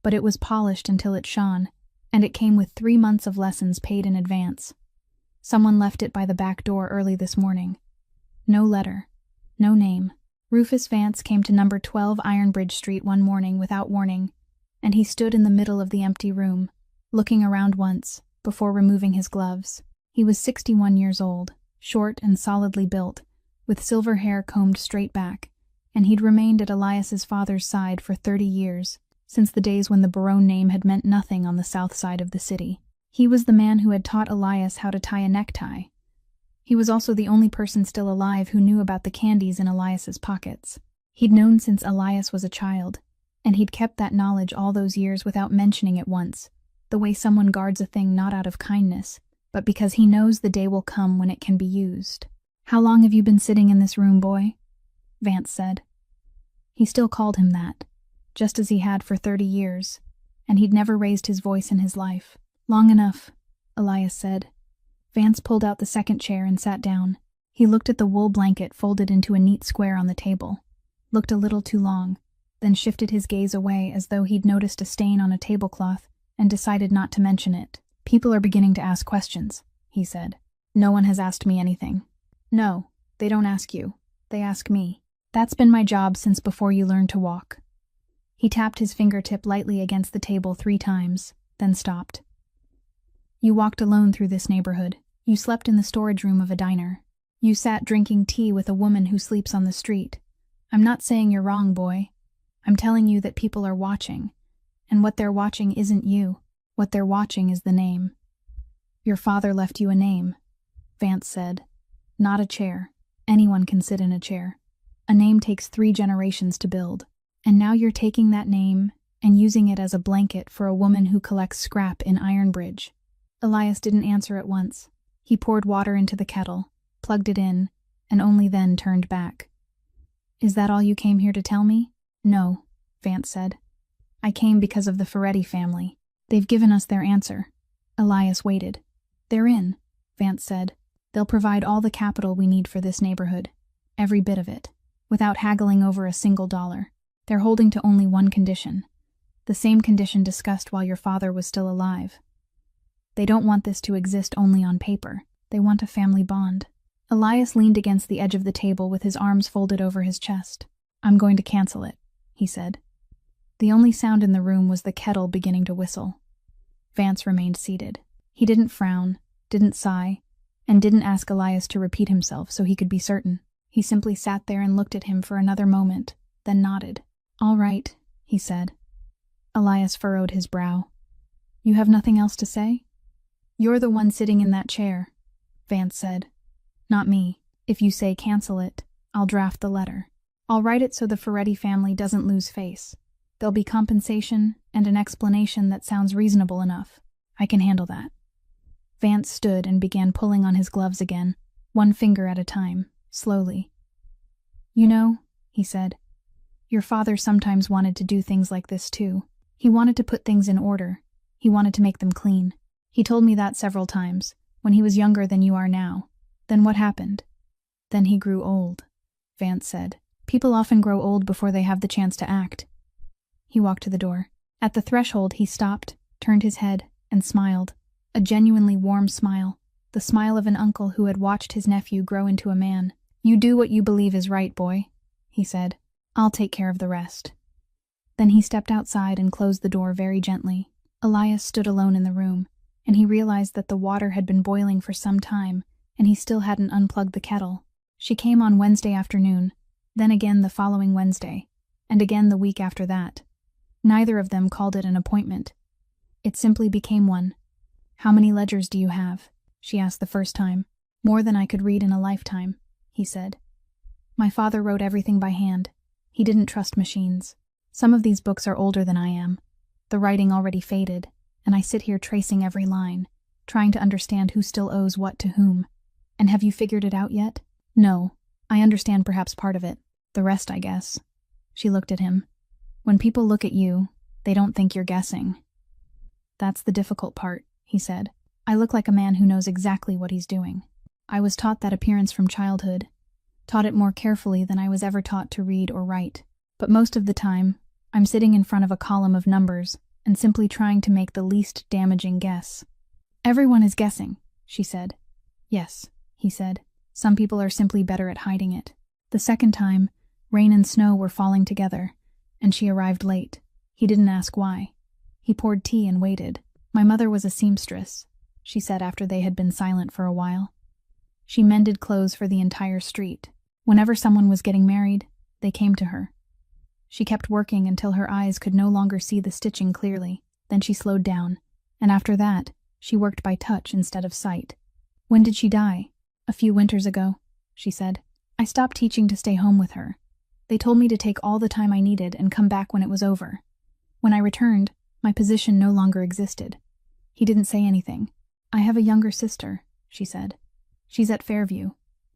[SPEAKER 1] but it was polished until it shone, and it came with 3 months of lessons paid in advance. Someone left it by the back door early this morning. No letter, no name." Rufus Vance came to number 12 Ironbridge Street one morning without warning, and he stood in the middle of the empty room, looking around once, before removing his gloves. He was 61 years old, short and solidly built, with silver hair combed straight back, and he'd remained at Elias's father's side for 30 years, since the days when the Barone name had meant nothing on the south side of the city. He was the man who had taught Elias how to tie a necktie. He was also the only person still alive who knew about the candies in Elias's pockets. He'd known since Elias was a child, and he'd kept that knowledge all those years without mentioning it once, the way someone guards a thing not out of kindness, but because he knows the day will come when it can be used. "How long have you been sitting in this room, boy?" Vance said. He still called him that, just as he had for 30 years, and he'd never raised his voice in his life. "Long enough," Elias said. Vance pulled out the second chair and sat down. He looked at the wool blanket folded into a neat square on the table, looked a little too long, then shifted his gaze away as though he'd noticed a stain on a tablecloth and decided not to mention it. People are beginning to ask questions, he said. No one has asked me anything. No, they don't ask you. They ask me. That's been my job since before you learned to walk. He tapped his fingertip lightly against the table 3 times, then stopped. You walked alone through this neighborhood. You slept in the storage room of a diner. You sat drinking tea with a woman who sleeps on the street. I'm not saying you're wrong, boy. I'm telling you that people are watching. And what they're watching isn't you. What they're watching is the name. Your father left you a name, Vance said. Not a chair. Anyone can sit in a chair. A name takes 3 generations to build. And now you're taking that name and using it as a blanket for a woman who collects scrap in Ironbridge. Elias didn't answer at once. He poured water into the kettle, plugged it in, and only then turned back. Is that all you came here to tell me? No, Vance said. I came because of the Ferretti family. They've given us their answer. Elias waited. They're in, Vance said. They'll provide all the capital we need for this neighborhood. Every bit of it. Without haggling over a single dollar. They're holding to only one condition. The same condition discussed while your father was still alive. They don't want this to exist only on paper. They want a family bond. Elias leaned against the edge of the table with his arms folded over his chest. I'm going to cancel it, he said. The only sound in the room was the kettle beginning to whistle. Vance remained seated. He didn't frown, didn't sigh, and didn't ask Elias to repeat himself so he could be certain. He simply sat there and looked at him for another moment, then nodded. All right, he said. Elias furrowed his brow. You have nothing else to say? You're the one sitting in that chair, Vance said. Not me. If you say cancel it, I'll draft the letter. I'll write it so the Ferretti family doesn't lose face. There'll be compensation and an explanation that sounds reasonable enough. I can handle that. Vance stood and began pulling on his gloves again, one finger at a time, slowly. You know, he said, your father sometimes wanted to do things like this too. He wanted to put things in order. He wanted to make them clean. He told me that several times, when he was younger than you are now. Then what happened? Then he grew old, Vance said. People often grow old before they have the chance to act. He walked to the door. At the threshold he stopped, turned his head, and smiled. A genuinely warm smile. The smile of an uncle who had watched his nephew grow into a man. You do what you believe is right, boy, he said. I'll take care of the rest. Then he stepped outside and closed the door very gently. Elias stood alone in the room, and he realized that the water had been boiling for some time, and he still hadn't unplugged the kettle. She came on Wednesday afternoon, then again the following Wednesday, and again the week after that. Neither of them called it an appointment. It simply became one. How many ledgers do you have? She asked the first time. More than I could read in a lifetime, he said. My father wrote everything by hand. He didn't trust machines. Some of these books are older than I am. The writing already faded, and I sit here tracing every line, trying to understand who still owes what to whom. And have you figured it out yet? No. I understand perhaps part of it. The rest, I guess. She looked at him. When people look at you, they don't think you're guessing. That's the difficult part, he said. I look like a man who knows exactly what he's doing. I was taught that appearance from childhood, taught it more carefully than I was ever taught to read or write. But most of the time, I'm sitting in front of a column of numbers and simply trying to make the least damaging guess. Everyone is guessing, she said. Yes, he said. Some people are simply better at hiding it. The second time, rain and snow were falling together, and she arrived late. He didn't ask why. He poured tea and waited. My mother was a seamstress, she said after they had been silent for a while. She mended clothes for the entire street. Whenever someone was getting married, they came to her. She kept working until her eyes could no longer see the stitching clearly. Then she slowed down, and after that, she worked by touch instead of sight. When did she die? A few winters ago, she said. I stopped teaching to stay home with her. They told me to take all the time I needed and come back when it was over. When I returned, my position no longer existed. He didn't say anything. I have a younger sister, she said. She's at Fairview.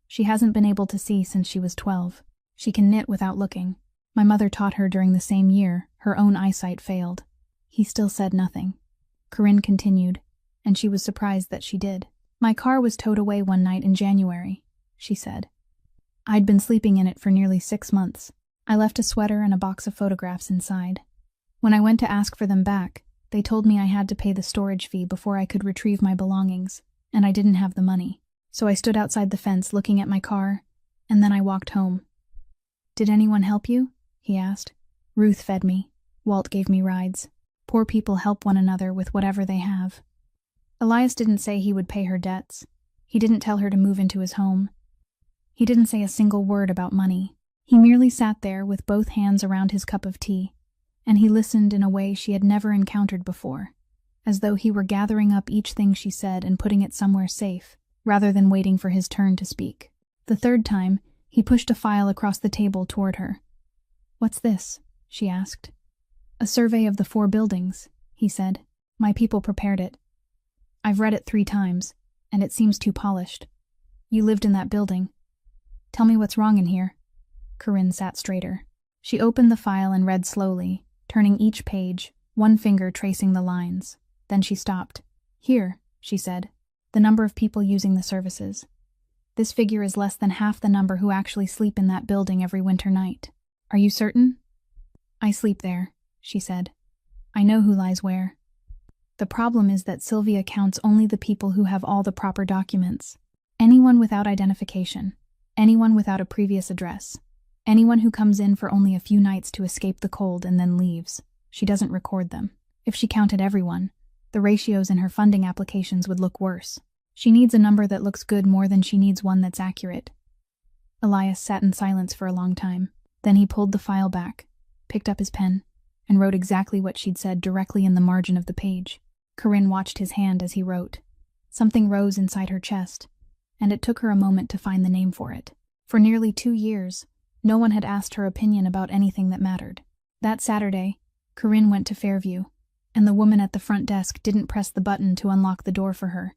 [SPEAKER 1] She hasn't been able to see since she was 12. She can knit without looking. My mother taught her during the same year. Her own eyesight failed. He still said nothing. Corinne continued. and she was surprised that she did. "My car was towed away one night in January," she said. "I'd been sleeping in it for nearly 6 months. I left a sweater and a box of photographs inside. When I went to ask for them back, they told me I had to pay the storage fee before I could retrieve my belongings, and I didn't have the money. So I stood outside the fence looking at my car, and then I walked home." "Did anyone help you?" he asked. "Ruth fed me. Walt gave me rides. Poor people help one another with whatever they have." Elias didn't say he would pay her debts. He didn't tell her to move into his home. He didn't say a single word about money. He merely sat there with both hands around his cup of tea, and he listened in a way she had never encountered before, as though he were gathering up each thing she said and putting it somewhere safe, rather than waiting for his turn to speak. The third time, he pushed a file across the table toward her. "What's this?" she asked. "A survey of the 4 buildings," he said. "My people prepared it. I've read it 3 times, and it seems too polished. You lived in that building. Tell me what's wrong in here." Corinne sat straighter. She opened the file and read slowly, turning each page, one finger tracing the lines. Then she stopped. "Here," she said, "the number of people using the services. This figure is less than half the number who actually sleep in that building every winter night. Are you certain?" "I sleep there," she said. "I know who lies where. The problem is that Sylvia counts only the people who have all the proper documents. Anyone without identification, anyone without a previous address, anyone who comes in for only a few nights to escape the cold and then leaves. She doesn't record them. If she counted everyone, the ratios in her funding applications would look worse. She needs a number that looks good more than she needs one that's accurate." Elias sat in silence for a long time. Then he pulled the file back, picked up his pen, and wrote exactly what she'd said directly in the margin of the page. Corinne watched his hand as he wrote. Something rose inside her chest, and it took her a moment to find the name for it. For nearly 2 years, no one had asked her opinion about anything that mattered. That Saturday, Corinne went to Fairview, and the woman at the front desk didn't press the button to unlock the door for her.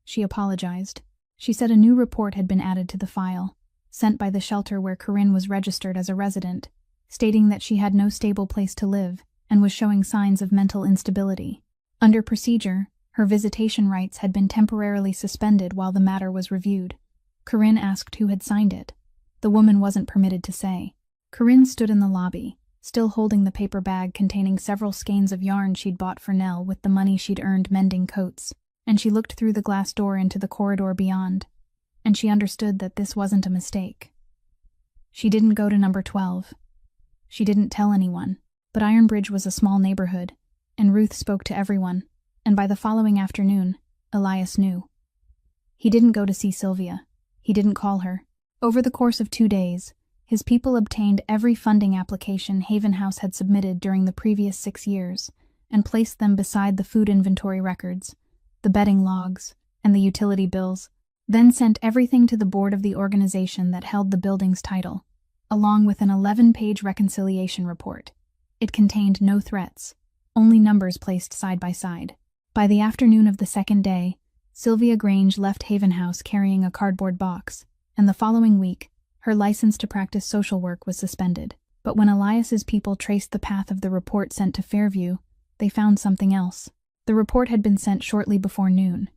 [SPEAKER 1] She apologized. She said a new report had been added to the file, sent by the shelter where Corinne was registered as a resident, stating that she had no stable place to live and was showing signs of mental instability. Under procedure, her visitation rights had been temporarily suspended while the matter was reviewed. Corinne asked who had signed it. The woman wasn't permitted to say. Corinne stood in the lobby, still holding the paper bag containing several skeins of yarn she'd bought for Nell with the money she'd earned mending coats, and she looked through the glass door into the corridor beyond, and she understood that this wasn't a mistake. She didn't go to number 12. She didn't tell anyone, but Ironbridge was a small neighborhood, and Ruth spoke to everyone, and by the following afternoon, Elias knew. He didn't go to see Sylvia. He didn't call her. Over the course of 2 days, his people obtained every funding application Haven House had submitted during the previous 6 years, and placed them beside the food inventory records, the betting logs, and the utility bills, then sent everything to the board of the organization that held the building's title, along with an 11-page reconciliation report. It contained no threats, only numbers placed side by side. By the afternoon of the second day, Sylvia Grange left Haven House carrying a cardboard box, and the following week, her license to practice social work was suspended. But when Elias's people traced the path of the report sent to Fairview, they found something else. The report had been sent shortly before noon.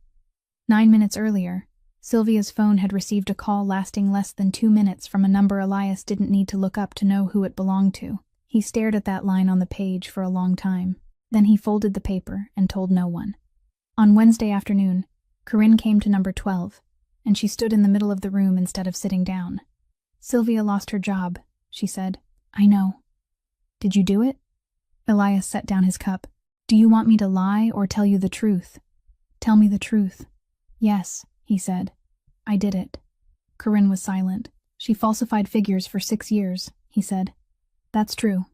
[SPEAKER 1] 9 minutes earlier, Sylvia's phone had received a call lasting less than 2 minutes from a number Elias didn't need to look up to know who it belonged to. He stared at that line on the page for a long time. Then he folded the paper and told no one. On Wednesday afternoon, Corinne came to number 12, and she stood in the middle of the room instead of sitting down. "Sylvia lost her job," she said. "I know." "Did you do it?" Elias set down his cup. "Do you want me to lie or tell you the truth?" "Tell me the truth." "Yes," he said. "I did it." Corinne was silent. "She falsified figures for 6 years," he said. "That's true.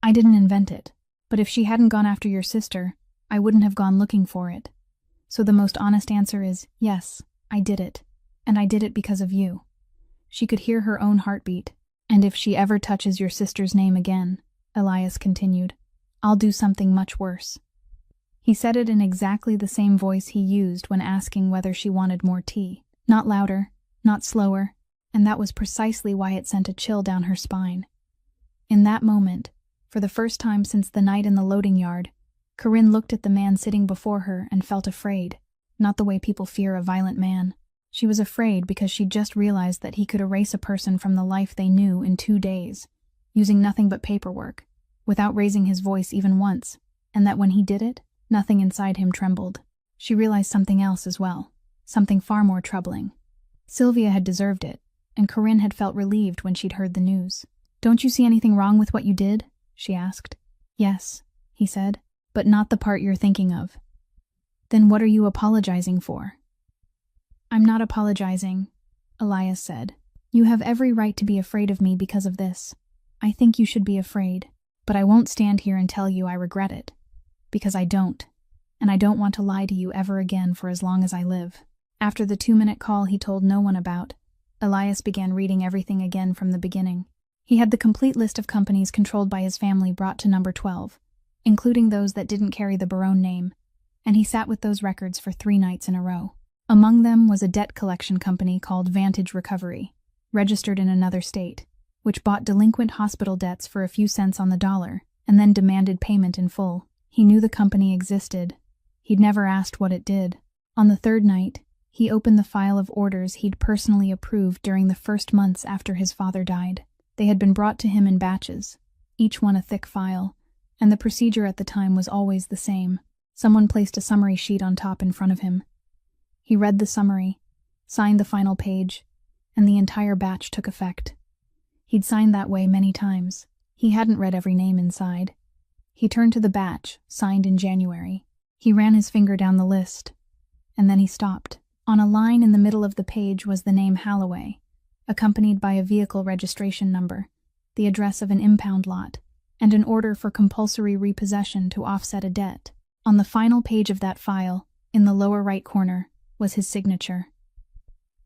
[SPEAKER 1] I didn't invent it. But if she hadn't gone after your sister, I wouldn't have gone looking for it. So the most honest answer is, yes, I did it. And I did it because of you." She could hear her own heartbeat. "And if she ever touches your sister's name again," Elias continued, "I'll do something much worse." He said it in exactly the same voice he used when asking whether she wanted more tea. Not louder, not slower, and that was precisely why it sent a chill down her spine. In that moment, for the first time since the night in the loading yard, Corinne looked at the man sitting before her and felt afraid. not the way people fear a violent man. She was afraid because she'd just realized that he could erase a person from the life they knew in 2 days, using nothing but paperwork, without raising his voice even once, and that when he did it, nothing inside him trembled. She realized something else as well, something far more troubling. Sylvia had deserved it, and Corinne had felt relieved when she'd heard the news. "Don't you see anything wrong with what you did?" she asked. "Yes," he said, "but not the part you're thinking of." "Then what are you apologizing for?" "I'm not apologizing," Elias said. "You have every right to be afraid of me because of this. I think you should be afraid, but I won't stand here and tell you I regret it. Because I don't, and I don't want to lie to you ever again for as long as I live." After the 2-minute call he told no one about, Elias began reading everything again from the beginning. He had the complete list of companies controlled by his family brought to number 12, including those that didn't carry the Barone name, and he sat with those records for 3 nights in a row. Among them was a debt collection company called Vantage Recovery, registered in another state, which bought delinquent hospital debts for a few cents on the dollar and then demanded payment in full. He knew the company existed. He'd never asked what it did. On the 3rd night, he opened the file of orders he'd personally approved during the first months after his father died. They had been brought to him in batches, each one a thick file, and the procedure at the time was always the same. Someone placed a summary sheet on top in front of him. He read the summary, signed the final page, and the entire batch took effect. He'd signed that way many times. He hadn't read every name inside. He turned to the batch, signed in January. He ran his finger down the list, and then he stopped. On a line in the middle of the page was the name Holloway, accompanied by a vehicle registration number, the address of an impound lot, and an order for compulsory repossession to offset a debt. On the final page of that file, in the lower right corner, was his signature.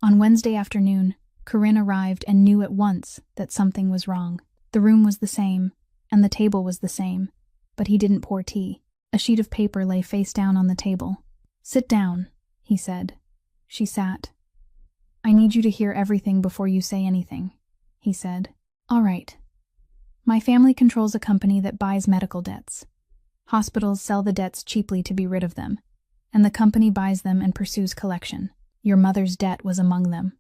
[SPEAKER 1] On Wednesday afternoon, Corinne arrived and knew at once that something was wrong. The room was the same, and the table was the same, but he didn't pour tea. A sheet of paper lay face down on the table. "Sit down," he said. She sat. "I need you to hear everything before you say anything," he said. "All right. My family controls a company that buys medical debts. Hospitals sell the debts cheaply to be rid of them, and the company buys them and pursues collection. Your mother's debt was among them."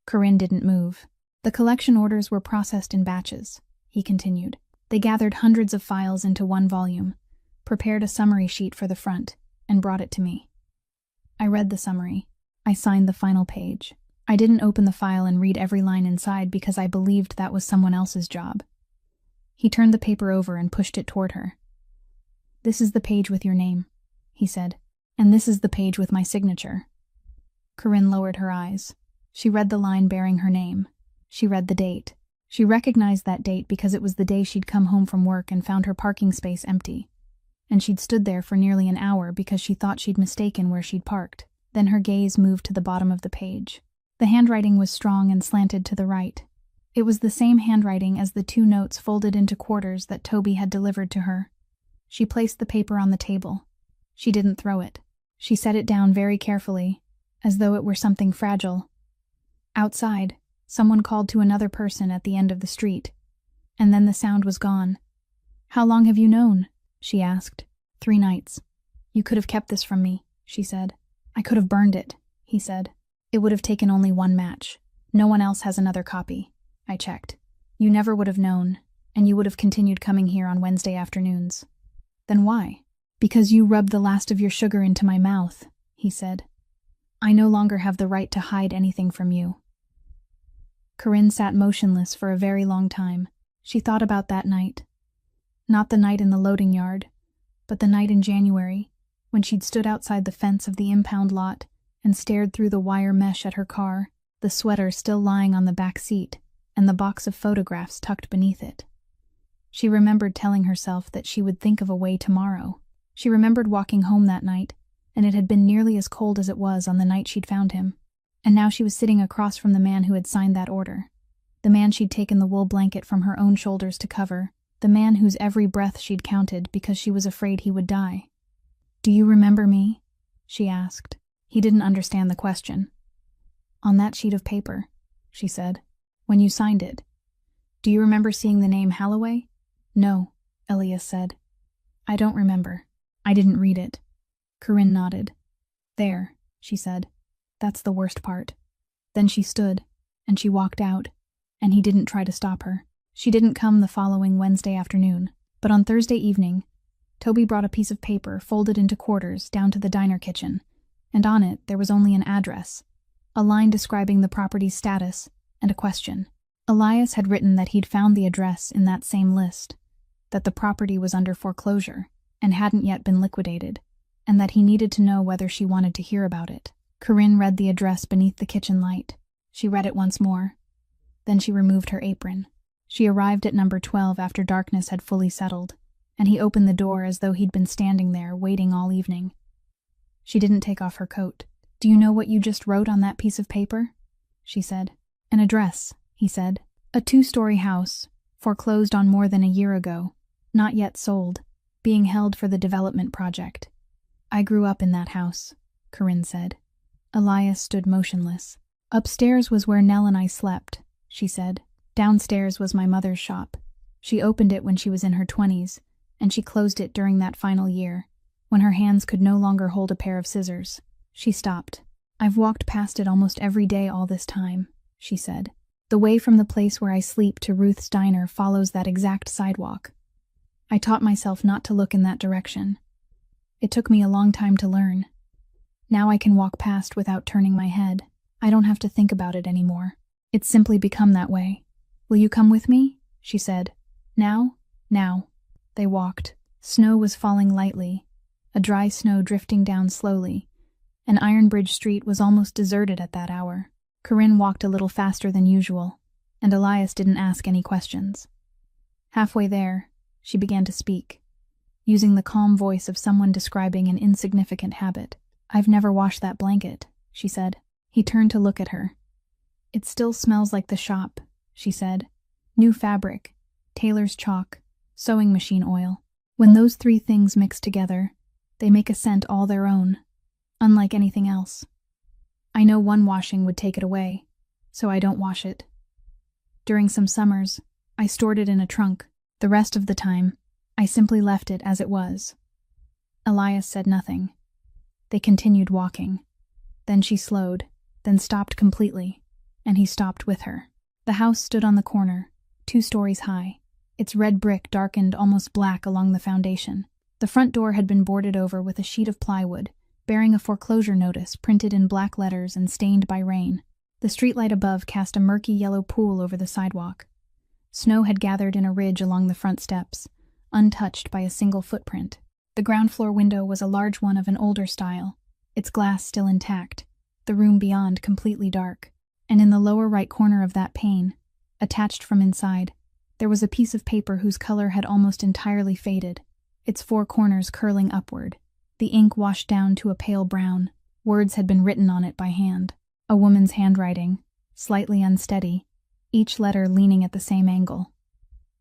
[SPEAKER 1] Corinne didn't move. "The collection orders were processed in batches," he continued. "They gathered hundreds of files into one volume, prepared a summary sheet for the front, and brought it to me. I read the summary. I signed the final page. I didn't open the file and read every line inside because I believed that was someone else's job." He turned the paper over and pushed it toward her. "This is the page with your name," he said, "and this is the page with my signature." Corinne lowered her eyes. She read the line bearing her name. She read the date. She recognized that date because it was the day she'd come home from work and found her parking space empty. And she'd stood there for nearly an hour because she thought she'd mistaken where she'd parked. Then her gaze moved to the bottom of the page. The handwriting was strong and slanted to the right. It was the same handwriting as the 2 notes folded into quarters that Toby had delivered to her. She placed the paper on the table. She didn't throw it. She set it down very carefully, as though it were something fragile. Outside, someone called to another person at the end of the street, and then the sound was gone. "How long have you known?" she asked. 3 nights. "You could have kept this from me," she said. "I could have burned it," he said. "It would have taken only 1 match. No one else has another copy. I checked. You never would have known, and you would have continued coming here on Wednesday afternoons." "Then why?" "Because you rubbed the last of your sugar into my mouth," he said. "I no longer have the right to hide anything from you." Corinne sat motionless for a very long time. She thought about that night. Not the night in the loading yard, but the night in January, when she'd stood outside the fence of the impound lot and stared through the wire mesh at her car, the sweater still lying on the back seat and the box of photographs tucked beneath it. She remembered telling herself that she would think of a way tomorrow. She remembered walking home that night, and it had been nearly as cold as it was on the night she'd found him. And now she was sitting across from the man who had signed that order. The man she'd taken the wool blanket from her own shoulders to cover. The man whose every breath she'd counted because she was afraid he would die. "Do you remember me?" she asked. He didn't understand the question. "On that sheet of paper," she said, "when you signed it. Do you remember seeing the name Holloway?" "No," Elias said. "I don't remember. I didn't read it." Corinne nodded. "There, she said. That's the worst part. Then she stood, and she walked out, and he didn't try to stop her. She didn't come the following Wednesday afternoon, but on Thursday evening, Toby brought a piece of paper folded into quarters down to the diner kitchen, and on it there was only an address, a line describing the property's status, and a question. Elias had written that he'd found the address in that same list, that the property was under foreclosure and hadn't yet been liquidated, and that he needed to know whether she wanted to hear about it. Corinne read the address beneath the kitchen light. She read it once more. Then she removed her apron. She arrived at number 12 after darkness had fully settled, and he opened the door as though he'd been standing there waiting all evening. She didn't take off her coat. "Do you know what you just wrote on that piece of paper?" she said. "An address," he said. "A 2-story house, foreclosed on more than a year ago, not yet sold, being held for the development project." "I grew up in that house," Corinne said. Elias stood motionless. "Upstairs was where Nell and I slept," she said. "Downstairs was my mother's shop. She opened it when she was in her 20s, and she closed it during that final year, when her hands could no longer hold a pair of scissors." She stopped. "I've walked past it almost every day all this time," she said. "The way from the place where I sleep to Ruth's diner follows that exact sidewalk. I taught myself not to look in that direction. It took me a long time to learn. Now I can walk past without turning my head. I don't have to think about it anymore. It's simply become that way. Will you come with me?" she said. "Now?" "Now." They walked. Snow was falling lightly, a dry snow drifting down slowly, and Ironbridge Street was almost deserted at that hour. Corinne walked a little faster than usual, and Elias didn't ask any questions. Halfway there, she began to speak, using the calm voice of someone describing an insignificant habit. "I've never washed that blanket," she said. He turned to look at her. "It still smells like the shop," she said. "New fabric, tailor's chalk, sewing machine oil. When those 3 things mix together, they make a scent all their own, unlike anything else. I know one washing would take it away, so I don't wash it. During some summers, I stored it in a trunk. The rest of the time, I simply left it as it was." Elias said nothing. They continued walking. Then she slowed, then stopped completely, and he stopped with her. The house stood on the corner, 2 stories high, its red brick darkened almost black along the foundation. The front door had been boarded over with a sheet of plywood, bearing a foreclosure notice printed in black letters and stained by rain. The streetlight above cast a murky yellow pool over the sidewalk. Snow had gathered in a ridge along the front steps, untouched by a single footprint. The ground floor window was a large one of an older style, its glass still intact, the room beyond completely dark. And in the lower right corner of that pane, attached from inside, there was a piece of paper whose color had almost entirely faded, its 4 corners curling upward. The ink washed down to a pale brown. Words had been written on it by hand. A woman's handwriting, slightly unsteady, each letter leaning at the same angle.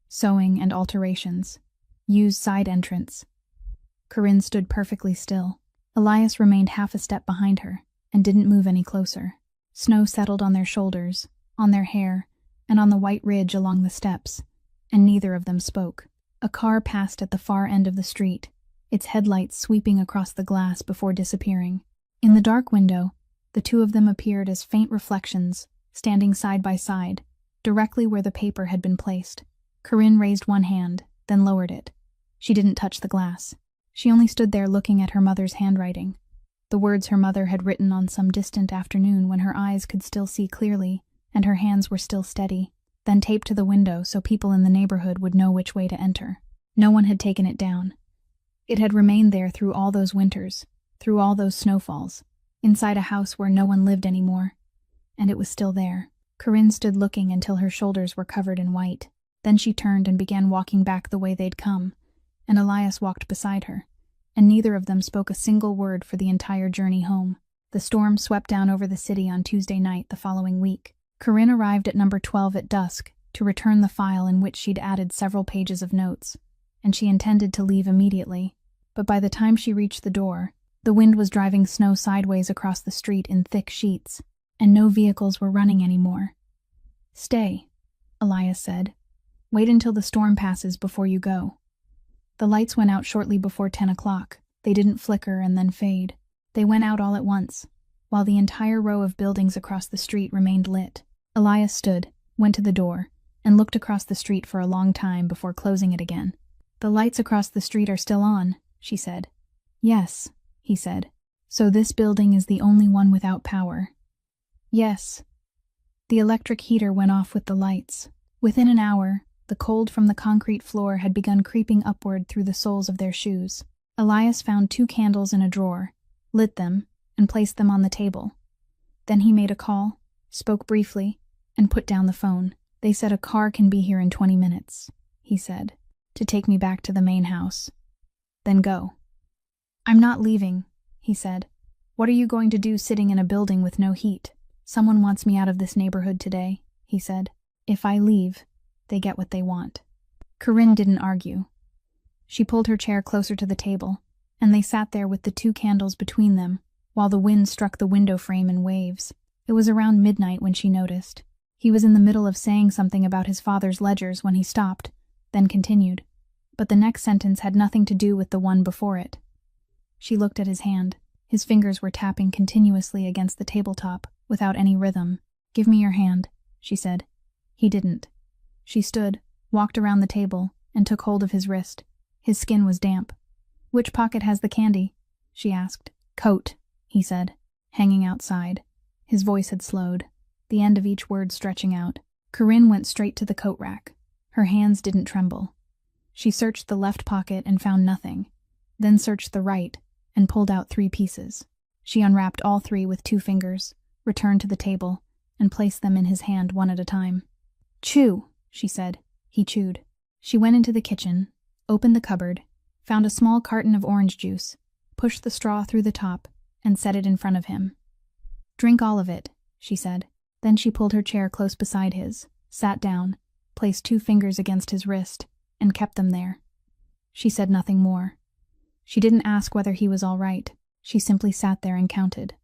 [SPEAKER 1] "Sewing and alterations. Use side entrance." Corinne stood perfectly still. Elias remained half a step behind her, and didn't move any closer. Snow settled on their shoulders, on their hair, and on the white ridge along the steps, and neither of them spoke. A car passed at the far end of the street, its headlights sweeping across the glass before disappearing. In the dark window, the 2 of them appeared as faint reflections, standing side by side, directly where the paper had been placed. Corinne raised one hand, then lowered it. She didn't touch the glass. She only stood there looking at her mother's handwriting, the words her mother had written on some distant afternoon when her eyes could still see clearly and her hands were still steady, then taped to the window so people in the neighborhood would know which way to enter. No one had taken it down. It had remained there through all those winters, through all those snowfalls, inside a house where no one lived anymore. And it was still there. Corinne stood looking until her shoulders were covered in white. Then she turned and began walking back the way they'd come, and Elias walked beside her, and neither of them spoke a single word for the entire journey home. The storm swept down over the city on Tuesday night the following week. Corinne arrived at number 12 at dusk to return the file in which she'd added several pages of notes, and she intended to leave immediately. But by the time she reached the door, the wind was driving snow sideways across the street in thick sheets, and no vehicles were running anymore. "Stay," Elias said. "Wait until the storm passes before you go." The lights went out shortly before 10 o'clock. They didn't flicker and then fade. They went out all at once, while the entire row of buildings across the street remained lit. Elias stood, went to the door, and looked across the street for a long time before closing it again. "The lights across the street are still on," she said. "Yes," he said. "So this building is the only one without power." "Yes." The electric heater went off with the lights. Within an hour, the cold from the concrete floor had begun creeping upward through the soles of their shoes. Elias found 2 candles in a drawer, lit them, and placed them on the table. Then he made a call, spoke briefly, and put down the phone. "They said a car can be here in 20 minutes, he said, "to take me back to the main house. Then go." "I'm not leaving," he said. "What are you going to do sitting in a building with no heat?" "Someone wants me out of this neighborhood today," he said. "If I leave, they get what they want." Corinne didn't argue. She pulled her chair closer to the table, and they sat there with the 2 candles between them, while the wind struck the window frame in waves. It was around midnight when she noticed. He was in the middle of saying something about his father's ledgers when he stopped, then continued. But the next sentence had nothing to do with the one before it. She looked at his hand. His fingers were tapping continuously against the tabletop, without any rhythm. "Give me your hand," she said. He didn't. She stood, walked around the table, and took hold of his wrist. His skin was damp. "Which pocket has the candy?" she asked. "Coat," he said, hanging outside. His voice had slowed, the end of each word stretching out. Corinne went straight to the coat rack. Her hands didn't tremble. She searched the left pocket and found nothing, then searched the right and pulled out 3 pieces. She unwrapped all 3 with 2 fingers, returned to the table, and placed them in his hand one at a time. "Chew," she said. He chewed. She went into the kitchen, opened the cupboard, found a small carton of orange juice, pushed the straw through the top, and set it in front of him. "Drink all of it," she said. Then she pulled her chair close beside his, sat down, placed 2 fingers against his wrist, and kept them there. She said nothing more. She didn't ask whether he was all right. She simply sat there and counted.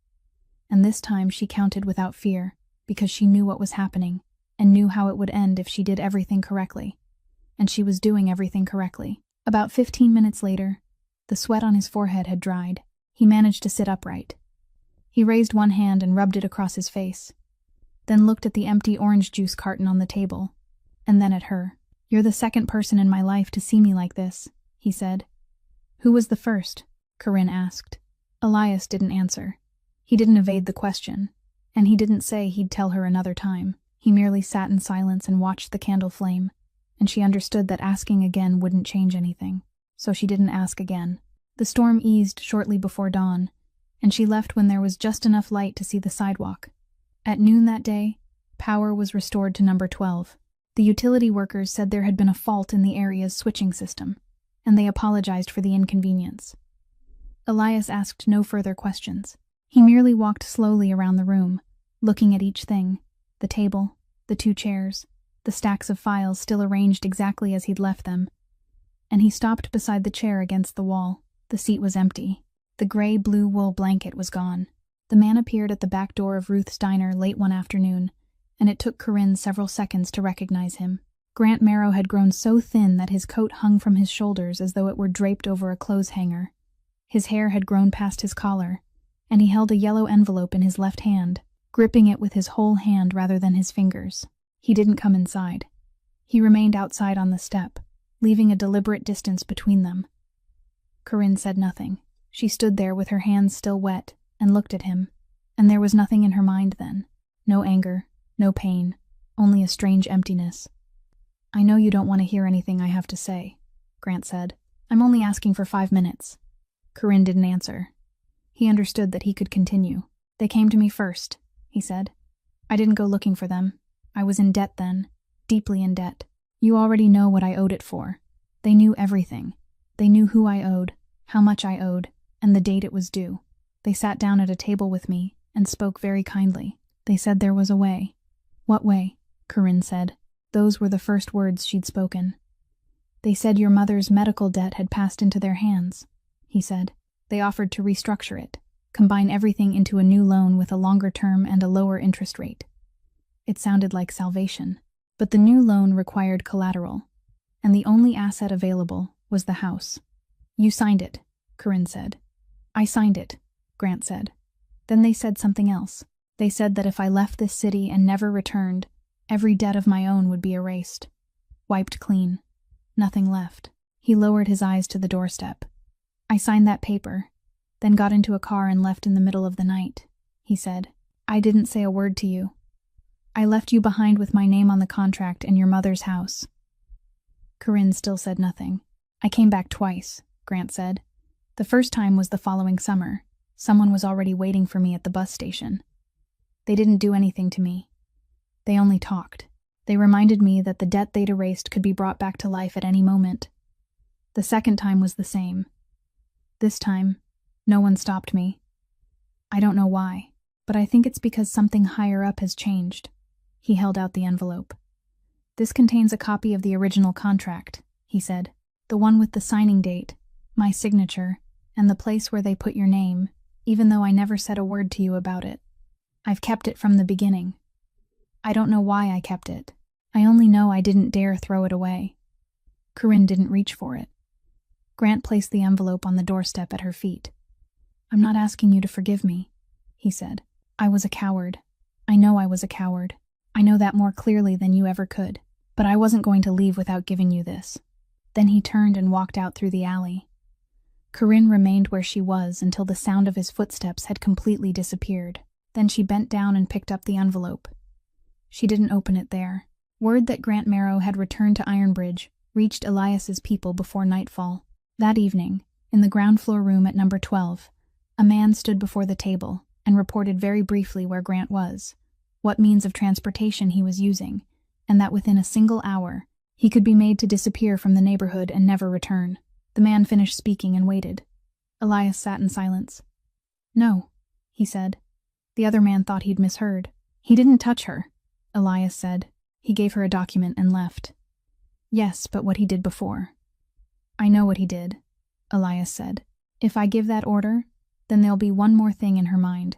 [SPEAKER 1] And this time she counted without fear, because she knew what was happening, and knew how it would end if she did everything correctly. And she was doing everything correctly. About 15 minutes later, the sweat on his forehead had dried. He managed to sit upright. He raised one hand and rubbed it across his face, then looked at the empty orange juice carton on the table, and then at her. "You're the second person in my life to see me like this," he said. "Who was the first?" Corinne asked. Elias didn't answer. He didn't evade the question, and he didn't say he'd tell her another time. He merely sat in silence and watched the candle flame, and she understood that asking again wouldn't change anything, so she didn't ask again. The storm eased shortly before dawn, and she left when there was just enough light to see the sidewalk. At noon that day, power was restored to number 12. The utility workers said there had been a fault in the area's switching system, and they apologized for the inconvenience. Elias asked no further questions. He merely walked slowly around the room, looking at each thing: the table, the 2 chairs, the stacks of files still arranged exactly as he'd left them. And he stopped beside the chair against the wall. The seat was empty. The gray blue wool blanket was gone. The man appeared at the back door of Ruth's diner late one afternoon, and it took Corinne several seconds to recognize him. Grant Marrow had grown so thin that his coat hung from his shoulders as though it were draped over a clothes hanger. His hair had grown past his collar, and he held a yellow envelope in his left hand, gripping it with his whole hand rather than his fingers. He didn't come inside. He remained outside on the step, leaving a deliberate distance between them. Corinne said nothing. She stood there with her hands still wet and looked at him, and there was nothing in her mind then. No anger, no pain, only a strange emptiness. "I know you don't want to hear anything I have to say," Grant said. "I'm only asking for 5 minutes." Corinne didn't answer. He understood that he could continue. "They came to me first," he said. "I didn't go looking for them. I was in debt then, deeply in debt. You already know what I owed it for. They knew everything. They knew who I owed, how much I owed, and the date it was due. They sat down at a table with me and spoke very kindly. They said there was a way." "What way?" Corinne said. Those were the first words she'd spoken. "They said your mother's medical debt had passed into their hands," he said. "They offered to restructure it, combine everything into a new loan with a longer term and a lower interest rate." It sounded like salvation. But the new loan required collateral, and the only asset available was the house. "You signed it," Corinne said. "I signed it," Grant said. Then they said something else. They said that if I left this city and never returned, every debt of my own would be erased. Wiped clean. Nothing left. He lowered his eyes to the doorstep. I signed that paper, then got into a car and left in the middle of the night, he said. I didn't say a word to you. I left you behind with my name on the contract in your mother's house. Corinne still said nothing. I came back twice, Grant said. The first time was the following summer. Someone was already waiting for me at the bus station. They didn't do anything to me. They only talked. They reminded me that the debt they'd erased could be brought back to life at any moment. The second time was the same. This time, no one stopped me. I don't know why, but I think it's because something higher up has changed. He held out the envelope. This contains a copy of the original contract, he said. The one with the signing date, my signature, and the place where they put your name, even though I never said a word to you about it. I've kept it from the beginning. I don't know why I kept it. I only know I didn't dare throw it away. Corinne didn't reach for it. Grant placed the envelope on the doorstep at her feet. I'm not asking you to forgive me, he said. I was a coward. I know I was a coward. I know that more clearly than you ever could. But I wasn't going to leave without giving you this. Then he turned and walked out through the alley. Corinne remained where she was until the sound of his footsteps had completely disappeared. Then she bent down and picked up the envelope. She didn't open it there. Word that Grant Marrow had returned to Ironbridge reached Elias's people before nightfall. That evening, in the ground floor room at number 12, a man stood before the table and reported very briefly where Grant was, what means of transportation he was using, and that within a single hour, he could be made to disappear from the neighborhood and never return. The man finished speaking and waited. Elias sat in silence. No, he said. The other man thought he'd misheard. He didn't touch her, Elias said. He gave her a document and left. Yes, but what he did before. I know what he did, Elias said. If I give that order, then there'll be one more thing in her mind.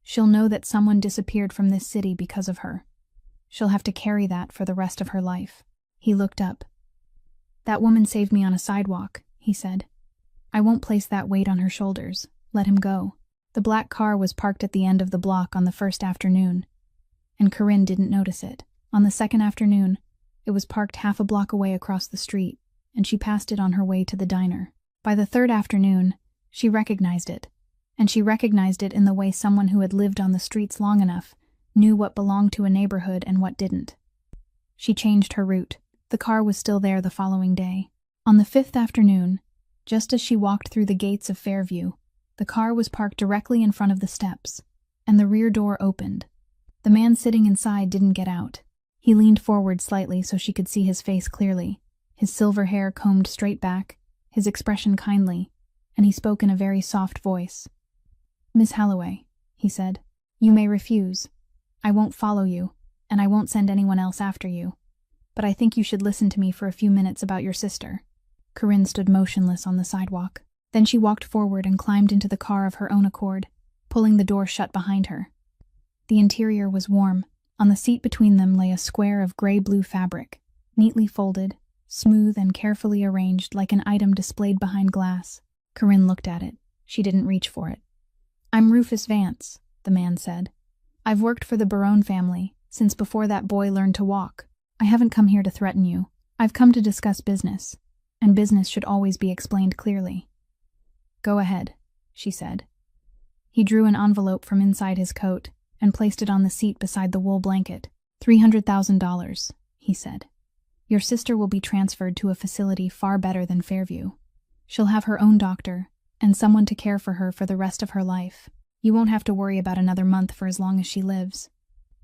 [SPEAKER 1] She'll know that someone disappeared from this city because of her. She'll have to carry that for the rest of her life. He looked up. That woman saved me on a sidewalk, he said. I won't place that weight on her shoulders. Let him go. The black car was parked at the end of the block on the first afternoon, and Corinne didn't notice it. On the second afternoon, it was parked half a block away across the street, and she passed it on her way to the diner. By the third afternoon, she recognized it, and she recognized it in the way someone who had lived on the streets long enough knew what belonged to a neighborhood and what didn't. She changed her route. The car was still there the following day. On the fifth afternoon, just as she walked through the gates of Fairview, the car was parked directly in front of the steps, and the rear door opened. The man sitting inside didn't get out. He leaned forward slightly so she could see his face clearly, his silver hair combed straight back, his expression kindly, and he spoke in a very soft voice. Miss Halloway, he said, you may refuse. I won't follow you, and I won't send anyone else after you. But I think you should listen to me for a few minutes about your sister. Corinne stood motionless on the sidewalk. Then she walked forward and climbed into the car of her own accord, pulling the door shut behind her. The interior was warm. On the seat between them lay a square of gray-blue fabric, neatly folded, smooth and carefully arranged like an item displayed behind glass. Corinne looked at it. She didn't reach for it. I'm Rufus Vance, the man said. I've worked for the Barone family since before that boy learned to walk. I haven't come here to threaten you. I've come to discuss business, and business should always be explained clearly. Go ahead, she said. He drew an envelope from inside his coat and placed it on the seat beside the wool blanket. $300,000, he said. Your sister will be transferred to a facility far better than Fairview. She'll have her own doctor and someone to care for her for the rest of her life. You won't have to worry about another month for as long as she lives.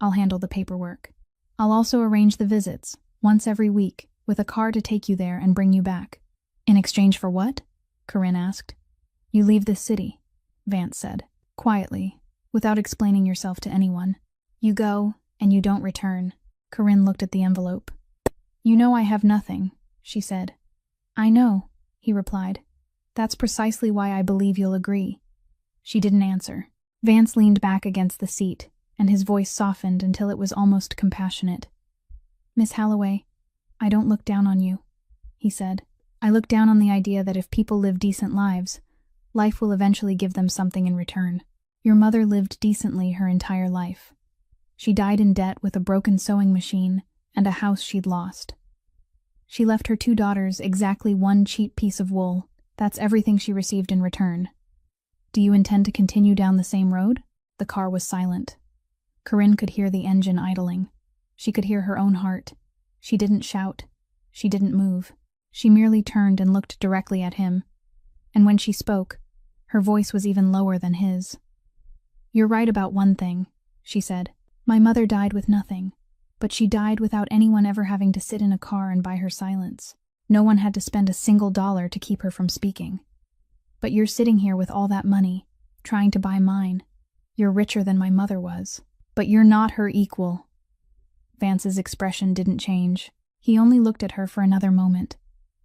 [SPEAKER 1] I'll handle the paperwork. I'll also arrange the visits, once every week, with a car to take you there and bring you back. In exchange for what? Corinne asked. You leave this city, Vance said, quietly, without explaining yourself to anyone. You go, and you don't return. Corinne looked at the envelope. You know I have nothing, she said. I know, he replied. That's precisely why I believe you'll agree. She didn't answer. Vance leaned back against the seat, and his voice softened until it was almost compassionate. Miss Halloway, I don't look down on you, he said. I look down on the idea that if people live decent lives, life will eventually give them something in return. Your mother lived decently her entire life. She died in debt with a broken sewing machine and a house she'd lost. She left her 2 daughters exactly 1 cheap piece of wool. That's everything she received in return. Do you intend to continue down the same road? The car was silent. Corinne could hear the engine idling. She could hear her own heart. She didn't shout. She didn't move. She merely turned and looked directly at him. And when she spoke, her voice was even lower than his. You're right about one thing, she said. My mother died with nothing, but she died without anyone ever having to sit in a car and buy her silence. No one had to spend a single dollar to keep her from speaking. But you're sitting here with all that money, trying to buy mine. You're richer than my mother was. But you're not her equal. Vance's expression didn't change. He only looked at her for another moment,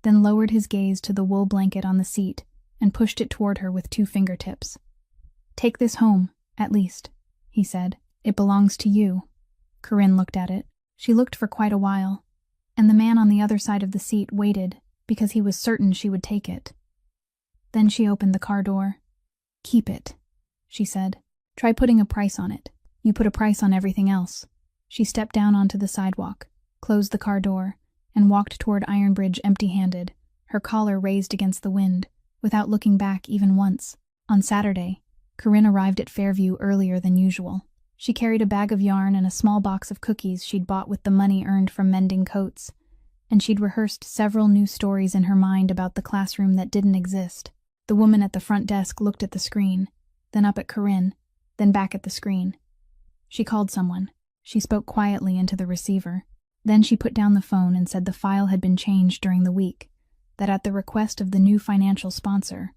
[SPEAKER 1] then lowered his gaze to the wool blanket on the seat and pushed it toward her with 2 fingertips. Take this home, at least, he said. It belongs to you. Corinne looked at it. She looked for quite a while, and the man on the other side of the seat waited because he was certain she would take it. Then she opened the car door. Keep it, she said. Try putting a price on it. You put a price on everything else. She stepped down onto the sidewalk, closed the car door, and walked toward Ironbridge empty-handed, her collar raised against the wind, without looking back even once. On Saturday, Corinne arrived at Fairview earlier than usual. She carried a bag of yarn and a small box of cookies she'd bought with the money earned from mending coats, and she'd rehearsed several new stories in her mind about the classroom that didn't exist. The woman at the front desk looked at the screen, then up at Corinne, then back at the screen. She called someone. She spoke quietly into the receiver. Then she put down the phone and said the file had been changed during the week, that at the request of the new financial sponsor,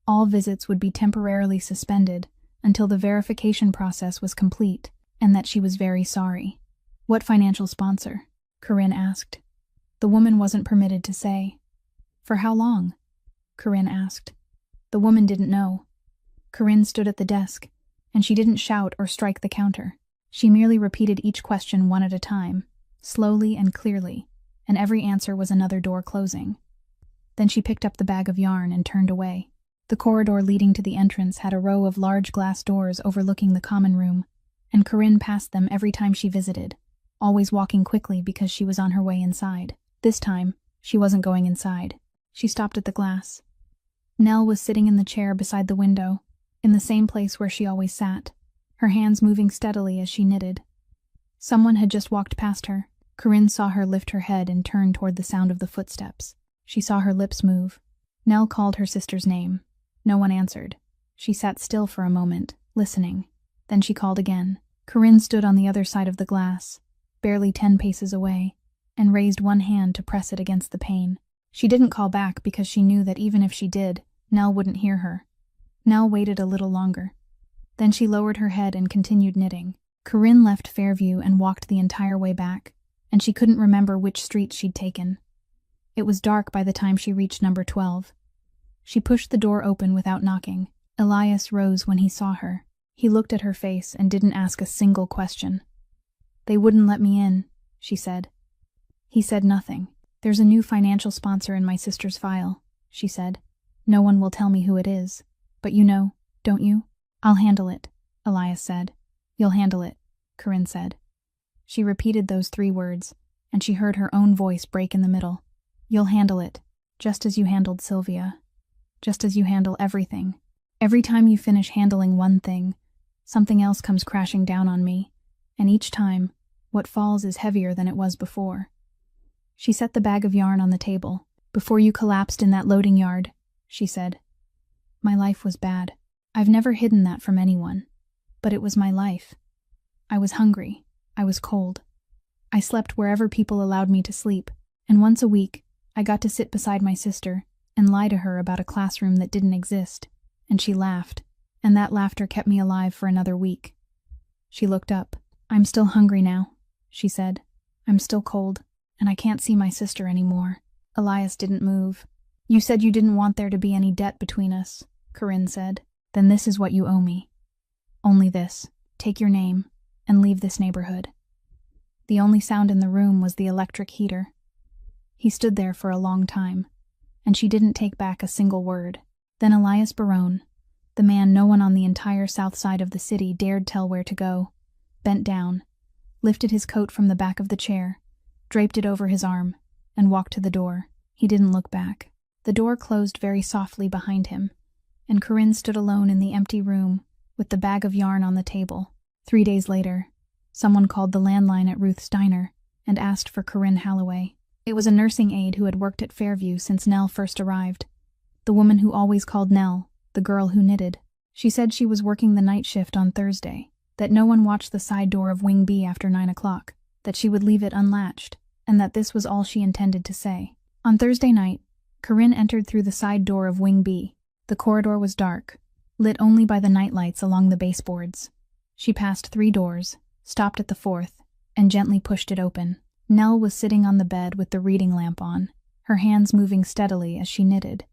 [SPEAKER 1] all visits would be temporarily suspended until the verification process was complete, and that she was very sorry. What financial sponsor? Corinne asked. The woman wasn't permitted to say. For how long? Corinne asked. The woman didn't know. Corinne stood at the desk, and she didn't shout or strike the counter. She merely repeated each question one at a time, slowly and clearly, and every answer was another door closing. Then she picked up the bag of yarn and turned away. The corridor leading to the entrance had a row of large glass doors overlooking the common room, and Corinne passed them every time she visited, always walking quickly because she was on her way inside. This time, she wasn't going inside. She stopped at the glass. Nell was sitting in the chair beside the window, in the same place where she always sat, her hands moving steadily as she knitted. Someone had just walked past her. Corinne saw her lift her head and turn toward the sound of the footsteps. She saw her lips move. Nell called her sister's name. No one answered. She sat still for a moment, listening. Then she called again. Corinne stood on the other side of the glass, barely 10 paces away, and raised one hand to press it against the pane. She didn't call back because she knew that even if she did, Nell wouldn't hear her. Nell waited a little longer. Then she lowered her head and continued knitting. Corinne left Fairview and walked the entire way back, and she couldn't remember which street she'd taken. It was dark by the time she reached number 12. She pushed the door open without knocking. Elias rose when he saw her. He looked at her face and didn't ask a single question. They wouldn't let me in, she said. He said nothing. There's a new financial sponsor in my sister's file, she said. No one will tell me who it is. But you know, don't you? I'll handle it, Elias said. You'll handle it, Corinne said. She repeated those 3 words, and she heard her own voice break in the middle. You'll handle it, just as you handled Sylvia. Just as you handle everything. Every time you finish handling one thing, something else comes crashing down on me, and each time, what falls is heavier than it was before. She set the bag of yarn on the table. Before you collapsed in that loading yard, she said. My life was bad. I've never hidden that from anyone. But it was my life. I was hungry. I was cold. I slept wherever people allowed me to sleep, and once a week, I got to sit beside my sister and lie to her about a classroom that didn't exist, and she laughed, and that laughter kept me alive for another week. She looked up. I'm still hungry now, she said. I'm still cold, and I can't see my sister anymore. Elias didn't move. You said you didn't want there to be any debt between us, Corinne said. Then this is what you owe me. Only this. Take your name, and leave this neighborhood. The only sound in the room was the electric heater. He stood there for a long time, and she didn't take back a single word. Then Elias Barone, The man no one on the entire south side of the city dared tell where to go, bent down, lifted his coat from the back of the chair, draped it over his arm, and walked to the door. He didn't look back. The door closed very softly behind him, and Corinne stood alone in the empty room with the bag of yarn on the table. 3 days later, someone called the landline at Ruth's diner and asked for Corinne Holloway. It was a nursing aide who had worked at Fairview since Nell first arrived. The woman who always called Nell, the girl who knitted. She said she was working the night shift on Thursday, that no one watched the side door of Wing B after 9 o'clock, that she would leave it unlatched, and that this was all she intended to say. On Thursday night, Corinne entered through the side door of Wing B. The corridor was dark, lit only by the nightlights along the baseboards. She passed 3 doors, stopped at the 4th, and gently pushed it open. Nell was sitting on the bed with the reading lamp on, her hands moving steadily as she knitted.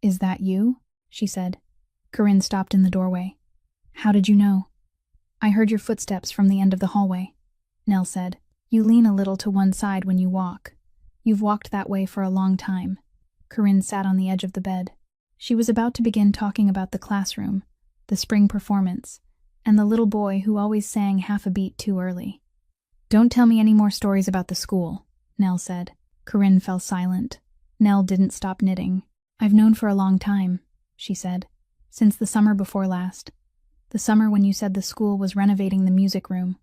[SPEAKER 1] "Is that you?" she said. Corinne stopped in the doorway. "How did you know?" "I heard your footsteps from the end of the hallway," Nell said. "You lean a little to one side when you walk. You've walked that way for a long time." Corinne sat on the edge of the bed. She was about to begin talking about the classroom, the spring performance, and the little boy who always sang half a beat too early. "Don't tell me any more stories about the school," Nell said. Corinne fell silent. Nell didn't stop knitting. "I've known for a long time," she said. "Since the summer before last. The summer when you said the school was renovating the music room."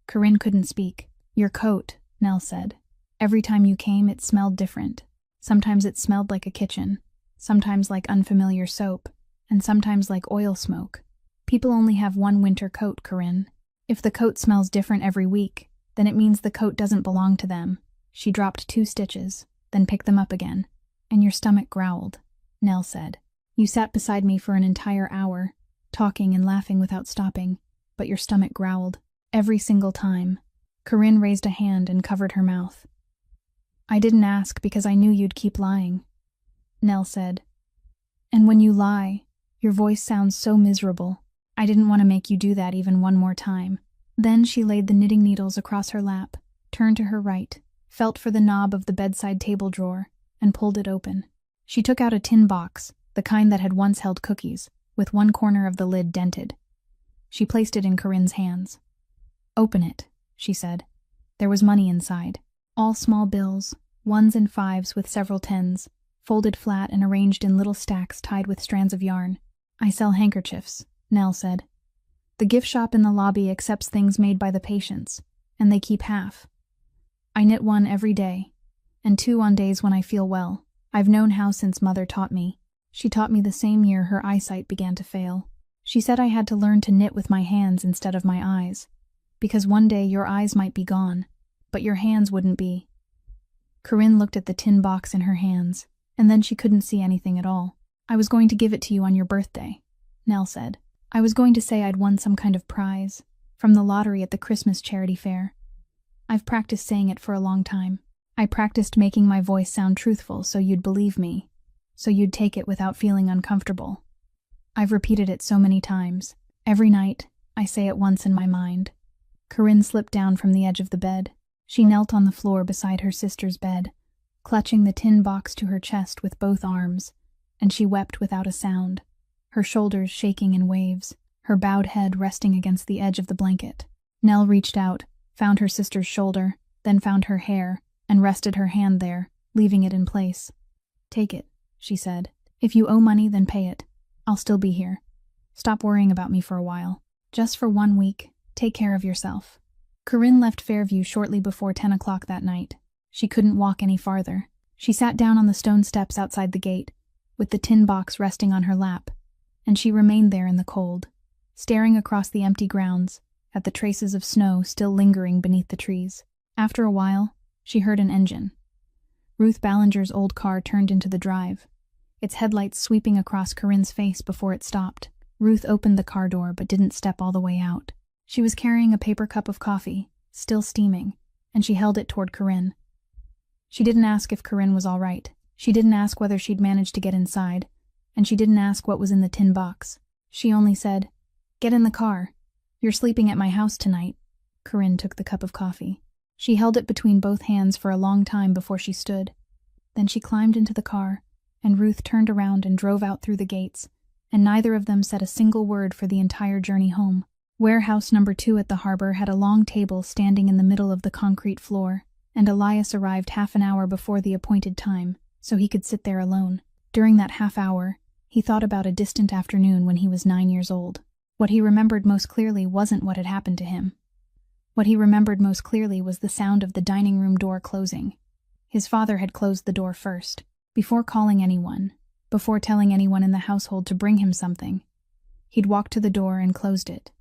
[SPEAKER 1] Corinne couldn't speak. "Your coat," Nell said. "Every time you came, it smelled different. Sometimes it smelled like a kitchen, sometimes like unfamiliar soap, and sometimes like oil smoke. People only have one winter coat, Corinne. If the coat smells different every week, then it means the coat doesn't belong to them." She dropped 2 stitches, then picked them up again. "And your stomach growled," Nell said. "You sat beside me for an entire hour, talking and laughing without stopping, but your stomach growled. Every single time." Corinne raised a hand and covered her mouth. "I didn't ask because I knew you'd keep lying," Nell said. "And when you lie, your voice sounds so miserable. I didn't want to make you do that even one more time." Then she laid the knitting needles across her lap, turned to her right, felt for the knob of the bedside table drawer, and pulled it open. She took out a tin box, the kind that had once held cookies, with one corner of the lid dented. She placed it in Corinne's hands. "Open it," she said. There was money inside. All small bills, 1s and 5s with several 10s, folded flat and arranged in little stacks tied with strands of yarn. "I sell handkerchiefs," Nell said. "The gift shop in the lobby accepts things made by the patients, and they keep half. I knit 1 every day, and 2 on days when I feel well. I've known how since Mother taught me. She taught me the same year her eyesight began to fail. She said I had to learn to knit with my hands instead of my eyes, because one day your eyes might be gone, but your hands wouldn't be." Corinne looked at the tin box in her hands, and then she couldn't see anything at all. "I was going to give it to you on your birthday," Nell said. "I was going to say I'd won some kind of prize, from the lottery at the Christmas charity fair. I've practiced saying it for a long time. I practiced making my voice sound truthful so you'd believe me, so you'd take it without feeling uncomfortable. I've repeated it so many times. Every night, I say it once in my mind." Corinne slipped down from the edge of the bed. She knelt on the floor beside her sister's bed, clutching the tin box to her chest with both arms, and she wept without a sound, her shoulders shaking in waves, her bowed head resting against the edge of the blanket. Nell reached out, found her sister's shoulder, then found her hair, and rested her hand there, leaving it in place. "Take it," she said. "If you owe money, then pay it. I'll still be here. Stop worrying about me for a while. Just for 1 week, take care of yourself." Corinne left Fairview shortly before 10 o'clock that night. She couldn't walk any farther. She sat down on the stone steps outside the gate, with the tin box resting on her lap, and she remained there in the cold, staring across the empty grounds, at the traces of snow still lingering beneath the trees. After a while, she heard an engine. Ruth Ballinger's old car turned into the drive, its headlights sweeping across Corinne's face before it stopped. Ruth opened the car door but didn't step all the way out. She was carrying a paper cup of coffee, still steaming, and she held it toward Corinne. She didn't ask if Corinne was all right. She didn't ask whether she'd managed to get inside, and she didn't ask what was in the tin box. She only said, "Get in the car. You're sleeping at my house tonight." Corinne took the cup of coffee. She held it between both hands for a long time before she stood. Then she climbed into the car, and Ruth turned around and drove out through the gates, and neither of them said a single word for the entire journey home. Warehouse number 2 at the harbor had a long table standing in the middle of the concrete floor, and Elias arrived half an hour before the appointed time, so he could sit there alone. During that half hour, he thought about a distant afternoon when he was 9 years old. What he remembered most clearly wasn't what had happened to him. What he remembered most clearly was the sound of the dining room door closing. His father had closed the door first, before calling anyone, before telling anyone in the household to bring him something. He'd walked to the door and closed it,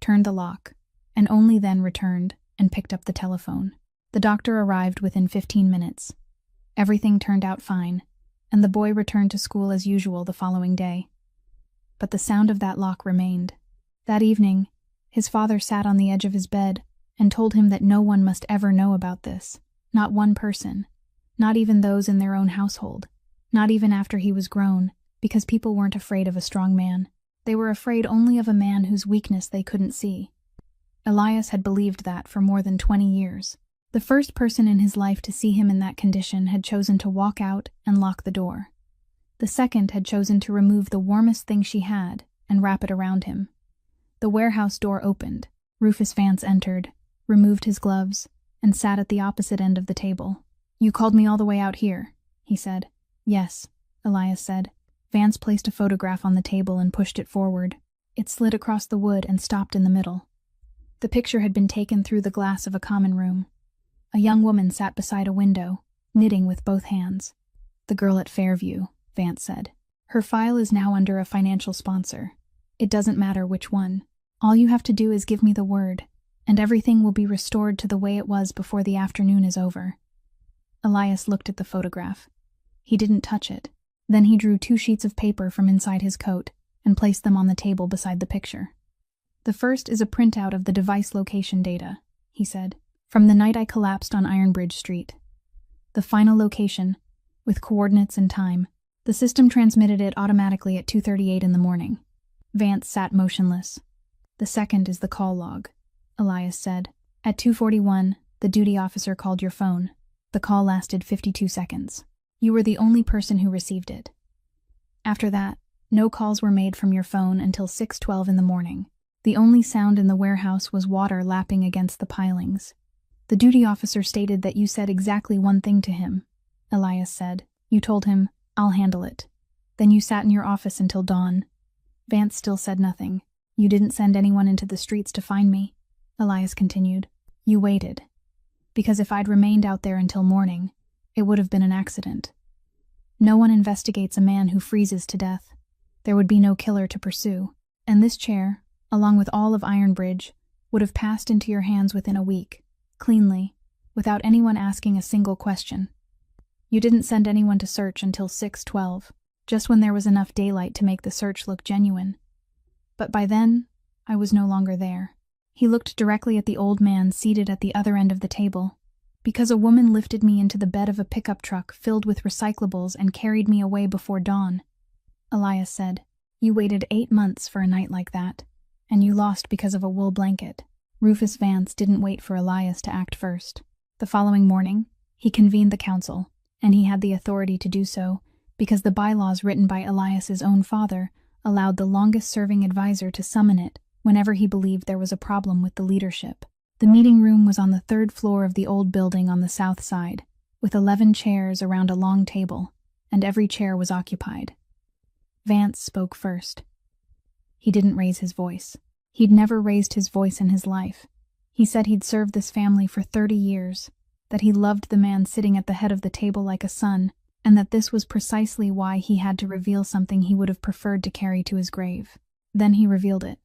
[SPEAKER 1] turned the lock, and only then returned and picked up the telephone. The doctor arrived within 15 minutes. Everything turned out fine, and the boy returned to school as usual the following day. But the sound of that lock remained. That evening, his father sat on the edge of his bed and told him that no one must ever know about this, not one person, not even those in their own household, not even after he was grown, because people weren't afraid of a strong man. They were afraid only of a man whose weakness they couldn't see. Elias had believed that for more than 20 years. The first person in his life to see him in that condition had chosen to walk out and lock the door. The second had chosen to remove the warmest thing she had and wrap it around him. The warehouse door opened. Rufus Vance entered, removed his gloves, and sat at the opposite end of the table. "You called me all the way out here," he said. "Yes," Elias said. Vance placed a photograph on the table and pushed it forward. It slid across the wood and stopped in the middle. The picture had been taken through the glass of a common room. A young woman sat beside a window, knitting with both hands. "The girl at Fairview," Vance said. "Her file is now under a financial sponsor. It doesn't matter which one. All you have to do is give me the word, and everything will be restored to the way it was before the afternoon is over." Elias looked at the photograph. He didn't touch it. Then he drew 2 sheets of paper from inside his coat and placed them on the table beside the picture. "The first is a printout of the device location data," he said, "from the night I collapsed on Ironbridge Street. The final location, with coordinates and time. The system transmitted it automatically at 2:38 in the morning." Vance sat motionless. "The second is the call log," Elias said. "At 2:41, the duty officer called your phone. The call lasted 52 seconds. You were the only person who received it. After that, no calls were made from your phone until 6:12 in the morning. The only sound in the warehouse was water lapping against the pilings. The duty officer stated that you said exactly one thing to him," Elias said. "You told him, 'I'll handle it.' Then you sat in your office until dawn." Vance still said nothing. "You didn't send anyone into the streets to find me," Elias continued. "You waited. Because if I'd remained out there until morning, it would have been an accident. No one investigates a man who freezes to death. There would be no killer to pursue. And this chair, along with all of Ironbridge, would have passed into your hands within a week, cleanly, without anyone asking a single question. You didn't send anyone to search until 6:12, just when there was enough daylight to make the search look genuine. But by then, I was no longer there." He looked directly at the old man seated at the other end of the table. "Because a woman lifted me into the bed of a pickup truck filled with recyclables and carried me away before dawn," Elias said. "You waited 8 months for a night like that, and you lost because of a wool blanket." Rufus Vance didn't wait for Elias to act first. The following morning, he convened the council, and he had the authority to do so because the bylaws written by Elias's own father allowed the longest-serving advisor to summon it whenever he believed there was a problem with the leadership. The meeting room was on the 3rd floor of the old building on the south side, with 11 chairs around a long table, and every chair was occupied. Vance spoke first. He didn't raise his voice. He'd never raised his voice in his life. He said he'd served this family for 30 years, that he loved the man sitting at the head of the table like a son, and that this was precisely why he had to reveal something he would have preferred to carry to his grave. Then he revealed it.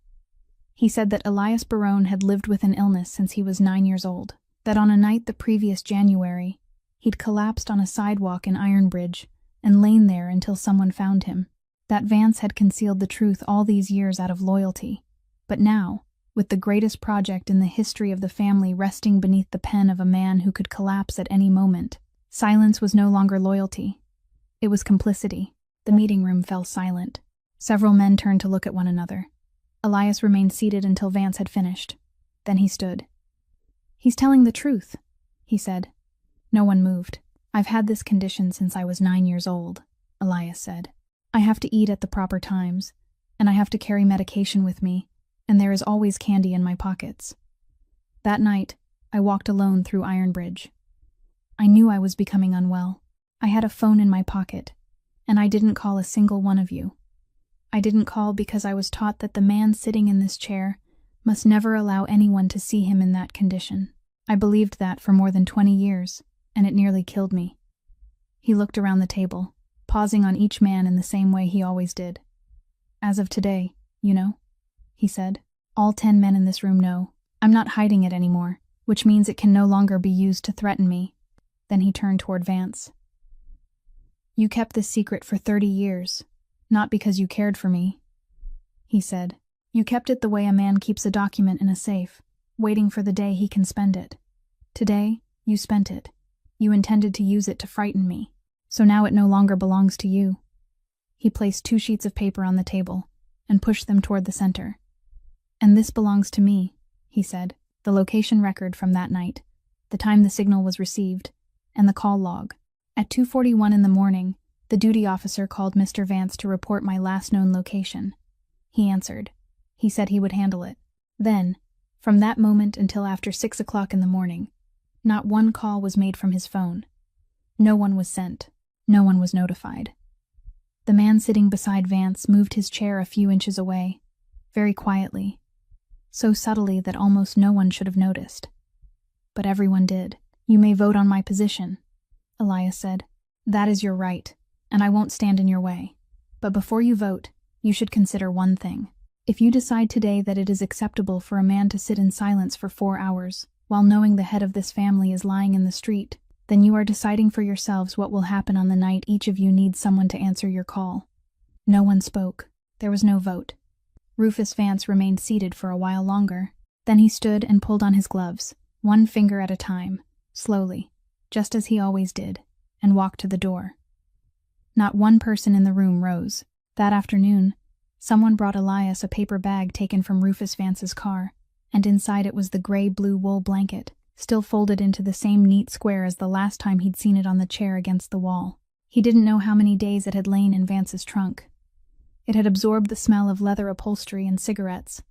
[SPEAKER 1] He said that Elias Barone had lived with an illness since he was 9 years old, that on a night the previous January, he'd collapsed on a sidewalk in Ironbridge and lain there until someone found him, that Vance had concealed the truth all these years out of loyalty. But now, with the greatest project in the history of the family resting beneath the pen of a man who could collapse at any moment, silence was no longer loyalty. It was complicity. The meeting room fell silent. Several men turned to look at one another. Elias remained seated until Vance had finished. Then he stood. "He's telling the truth," he said. No one moved. "I've had this condition since I was 9 years old," Elias said. "I have to eat at the proper times, and I have to carry medication with me, and there is always candy in my pockets. That night, I walked alone through Ironbridge. I knew I was becoming unwell. I had a phone in my pocket, and I didn't call a single one of you. I didn't call because I was taught that the man sitting in this chair must never allow anyone to see him in that condition. I believed that for more than 20 years, and it nearly killed me. He looked around the table, pausing on each man in the same way he always did. As of today, you know, he said, all 10 men in this room know. I'm not hiding it anymore, which means it can no longer be used to threaten me. Then he turned toward Vance. You kept this secret for 30 years, not because you cared for me, he said. You kept it the way a man keeps a document in a safe, waiting for the day he can spend it. Today, you spent it. You intended to use it to frighten me, so now it no longer belongs to you. He placed 2 sheets of paper on the table and pushed them toward the center. And this belongs to me, he said, the location record from that night, the time the signal was received, and the call log. At 2:41 in the morning, the duty officer called Mr. Vance to report my last known location. He answered. He said he would handle it. Then, from that moment until after 6 o'clock in the morning, not one call was made from his phone. No one was sent. No one was notified. The man sitting beside Vance moved his chair a few inches away, very quietly, so subtly that almost no one should have noticed. But everyone did. You may vote on my position, Elias said. That is your right, and I won't stand in your way. But before you vote, you should consider one thing. If you decide today that it is acceptable for a man to sit in silence for 4 hours, while knowing the head of this family is lying in the street, then you are deciding for yourselves what will happen on the night each of you needs someone to answer your call. No one spoke. There was no vote. Rufus Vance remained seated for a while longer. Then he stood and pulled on his gloves, one finger at a time, slowly, just as he always did, and walked to the door. Not one person in the room rose. That afternoon, someone brought Elias a paper bag taken from Rufus Vance's car, and inside it was the gray-blue wool blanket, still folded into the same neat square as the last time he'd seen it on the chair against the wall. He didn't know how many days it had lain in Vance's trunk. It had absorbed the smell of leather upholstery and cigarettes,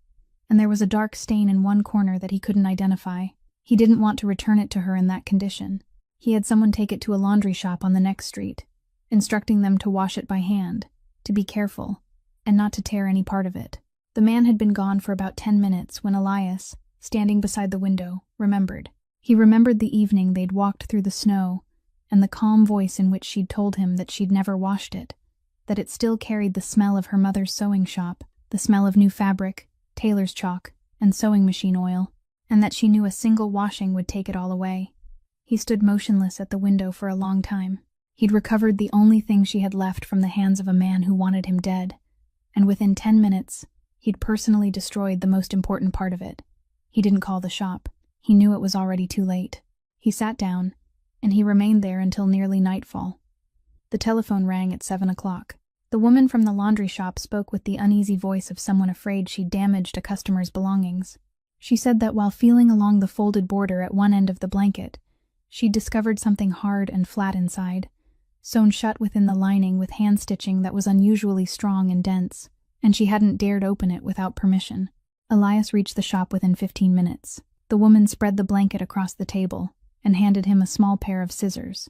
[SPEAKER 1] and there was a dark stain in one corner that he couldn't identify. He didn't want to return it to her in that condition. He had someone take it to a laundry shop on the next street, instructing them to wash it by hand, to be careful, and not to tear any part of it. The man had been gone for about 10 minutes when Elias, standing beside the window, remembered. He remembered the evening they'd walked through the snow, and the calm voice in which she'd told him that she'd never washed it, that it still carried the smell of her mother's sewing shop, the smell of new fabric, tailor's chalk, and sewing machine oil, and that she knew a single washing would take it all away. He stood motionless at the window for a long time. He'd recovered the only thing she had left from the hands of a man who wanted him dead, and within 10 minutes, he'd personally destroyed the most important part of it. He didn't call the shop. He knew it was already too late. He sat down, and he remained there until nearly nightfall. The telephone rang at 7 o'clock. The woman from the laundry shop spoke with the uneasy voice of someone afraid she'd damaged a customer's belongings. She said that while feeling along the folded border at one end of the blanket, she'd discovered something hard and flat inside, sewn shut within the lining with hand stitching that was unusually strong and dense, and she hadn't dared open it without permission. Elias reached the shop within 15 minutes. The woman spread the blanket across the table and handed him a small pair of scissors,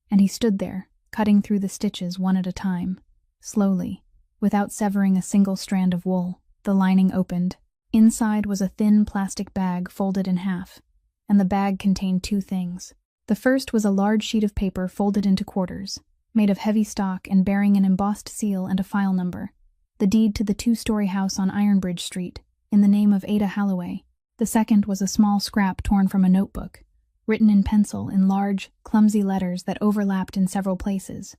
[SPEAKER 1] and he stood there, cutting through the stitches one at a time, slowly, without severing a single strand of wool. The lining opened. Inside was a thin plastic bag folded in half, and the bag contained 2 things. The first was a large sheet of paper folded into quarters, made of heavy stock and bearing an embossed seal and a file number, the deed to the 2-story house on Ironbridge Street, in the name of Ada Halloway. The second was a small scrap torn from a notebook, written in pencil in large, clumsy letters that overlapped in several places,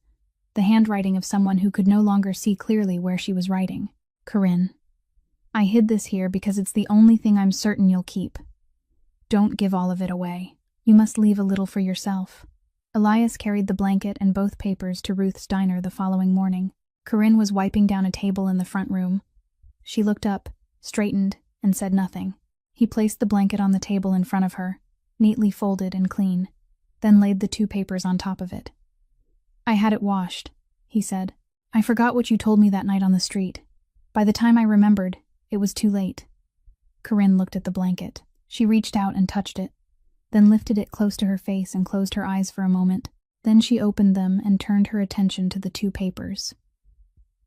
[SPEAKER 1] the handwriting of someone who could no longer see clearly where she was writing. Corinne. I hid this here because it's the only thing I'm certain you'll keep. Don't give all of it away. You must leave a little for yourself. Elias carried the blanket and both papers to Ruth's diner the following morning. Corinne was wiping down a table in the front room. She looked up, straightened, and said nothing. He placed the blanket on the table in front of her, neatly folded and clean, then laid the 2 papers on top of it. I had it washed, he said. I forgot what you told me that night on the street. By the time I remembered, it was too late. Corinne looked at the blanket. She reached out and touched it, then lifted it close to her face and closed her eyes for a moment. Then she opened them and turned her attention to the two papers.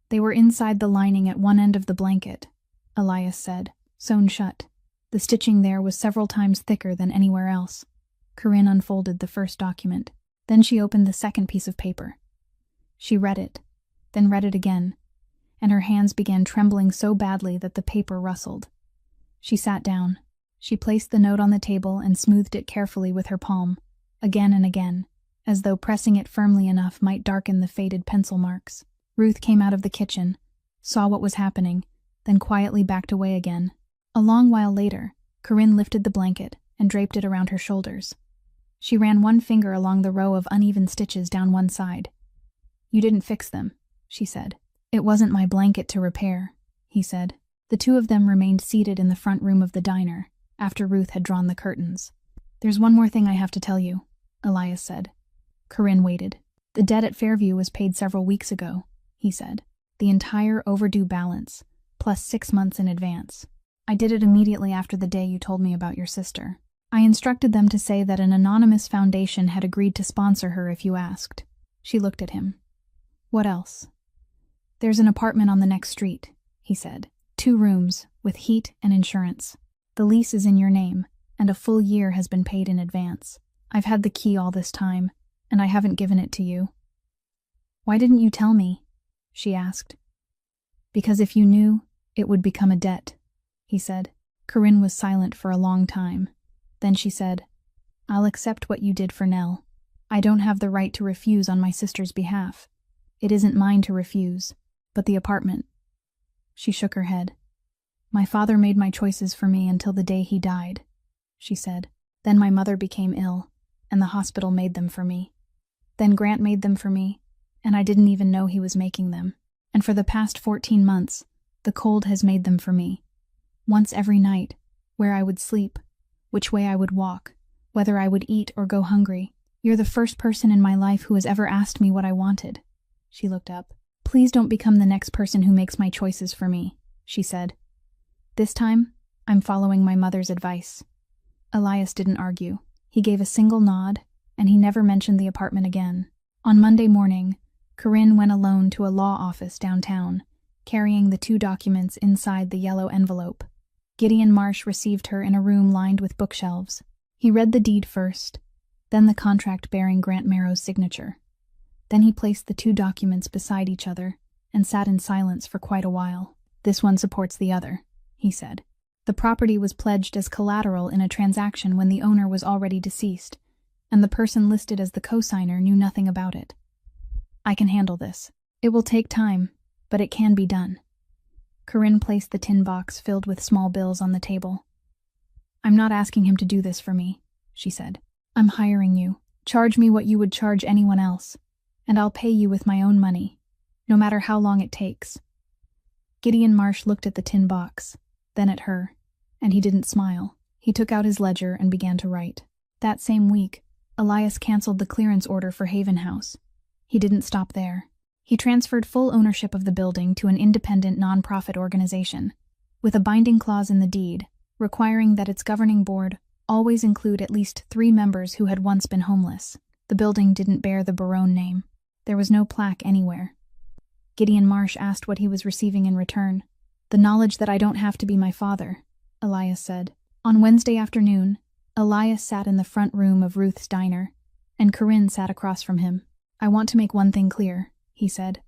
[SPEAKER 1] They were inside the lining at one end of the blanket, Elias said, sewn shut. The stitching there was several times thicker than anywhere else. Corinne unfolded the first document. Then she opened the second piece of paper. She read it, then read it again, and her hands began trembling so badly that the paper rustled. She sat down. She placed the note on the table and smoothed it carefully with her palm, again and again, as though pressing it firmly enough might darken the faded pencil marks. Ruth came out of the kitchen, saw what was happening, then quietly backed away again. A long while later, Corinne lifted the blanket and draped it around her shoulders. She ran one finger along the row of uneven stitches down one side. "You didn't fix them," she said. "It wasn't my blanket to repair," he said. The two of them remained seated in the front room of the diner, after Ruth had drawn the curtains. "There's one more thing I have to tell you," Elias said. Corinne waited. "The debt at Fairview was paid several weeks ago," he said. "The entire overdue balance, plus 6 months in advance. I did it immediately after the day you told me about your sister. I instructed them to say that an anonymous foundation had agreed to sponsor her if you asked." She looked at him. "What else?" "There's an apartment on the next street," he said. 2 rooms, with heat and insurance. The lease is in your name, and a full year has been paid in advance. I've had the key all this time, and I haven't given it to you." "Why didn't you tell me?" she asked. "Because if you knew, it would become a debt," he said. Corinne was silent for a long time. Then she said, "I'll accept what you did for Nell. I don't have the right to refuse on my sister's behalf. It isn't mine to refuse, but the apartment." She shook her head. "My father made my choices for me until the day he died," she said. "Then my mother became ill, and the hospital made them for me. Then Grant made them for me, and I didn't even know he was making them. And for the past 14 months, the cold has made them for me. Once every night, where I would sleep, which way I would walk, whether I would eat or go hungry. You're the first person in my life who has ever asked me what I wanted." She looked up. "Please don't become the next person who makes my choices for me," she said. "This time, I'm following my mother's advice." Elias didn't argue. He gave a single nod, and he never mentioned the apartment again. On Monday morning, Corinne went alone to a law office downtown, carrying the 2 documents inside the yellow envelope. Gideon Marsh received her in a room lined with bookshelves. He read the deed first, then the contract bearing Grant Merrow's signature. Then he placed the 2 documents beside each other and sat in silence for quite a while. "This one supports the other," he said. "The property was pledged as collateral in a transaction when the owner was already deceased, and the person listed as the co-signer knew nothing about it. I can handle this. It will take time, but it can be done." Corinne placed the tin box filled with small bills on the table. "I'm not asking him to do this for me," she said. "I'm hiring you. Charge me what you would charge anyone else, and I'll pay you with my own money, no matter how long it takes." Gideon Marsh looked at the tin box, then at her, and he didn't smile. He took out his ledger and began to write. That same week, Elias canceled the clearance order for Haven House. He didn't stop there. He transferred full ownership of the building to an independent nonprofit organization, with a binding clause in the deed, requiring that its governing board always include at least 3 members who had once been homeless. The building didn't bear the Barone name. There was no plaque anywhere. Gideon Marsh asked what he was receiving in return. "The knowledge that I don't have to be my father," Elias said. On Wednesday afternoon, Elias sat in the front room of Ruth's diner, and Corinne sat across from him. "I want to make one thing clear," he said.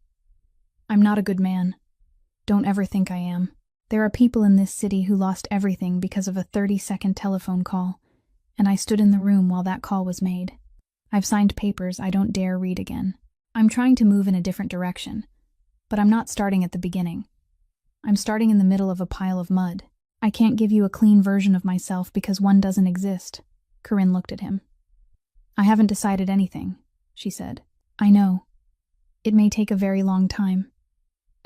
[SPEAKER 1] "I'm not a good man. Don't ever think I am. There are people in this city who lost everything because of a 30-second telephone call, and I stood in the room while that call was made. I've signed papers I don't dare read again. I'm trying to move in a different direction, but I'm not starting at the beginning. I'm starting in the middle of a pile of mud. I can't give you a clean version of myself because one doesn't exist." Corinne looked at him. "I haven't decided anything," she said. "I know. It may take a very long time.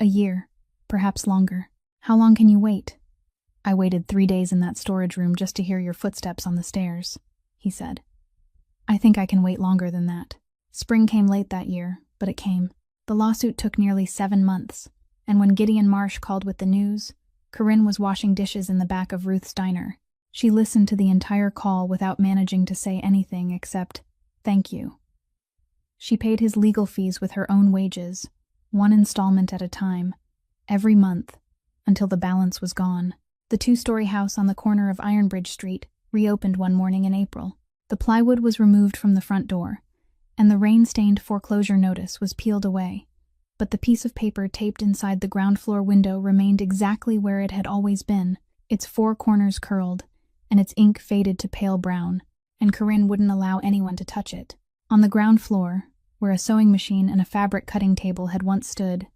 [SPEAKER 1] A year, perhaps longer. How long can you wait?" "I waited 3 days in that storage room just to hear your footsteps on the stairs," he said. "I think I can wait longer than that. Spring came late that year, but it came. The lawsuit took nearly 7 months, and when Gideon Marsh called with the news, Corinne was washing dishes in the back of Ruth's diner. She listened to the entire call without managing to say anything except, "Thank you." She paid his legal fees with her own wages, one installment at a time, every month, until the balance was gone. The two-story house on the corner of Ironbridge Street reopened one morning in April. The plywood was removed from the front door, and the rain-stained foreclosure notice was peeled away, but the piece of paper taped inside the ground-floor window remained exactly where it had always been, its four corners curled, and its ink faded to pale brown, and Corinne wouldn't allow anyone to touch it. On the ground floor, where a sewing machine and a fabric-cutting table had once stood,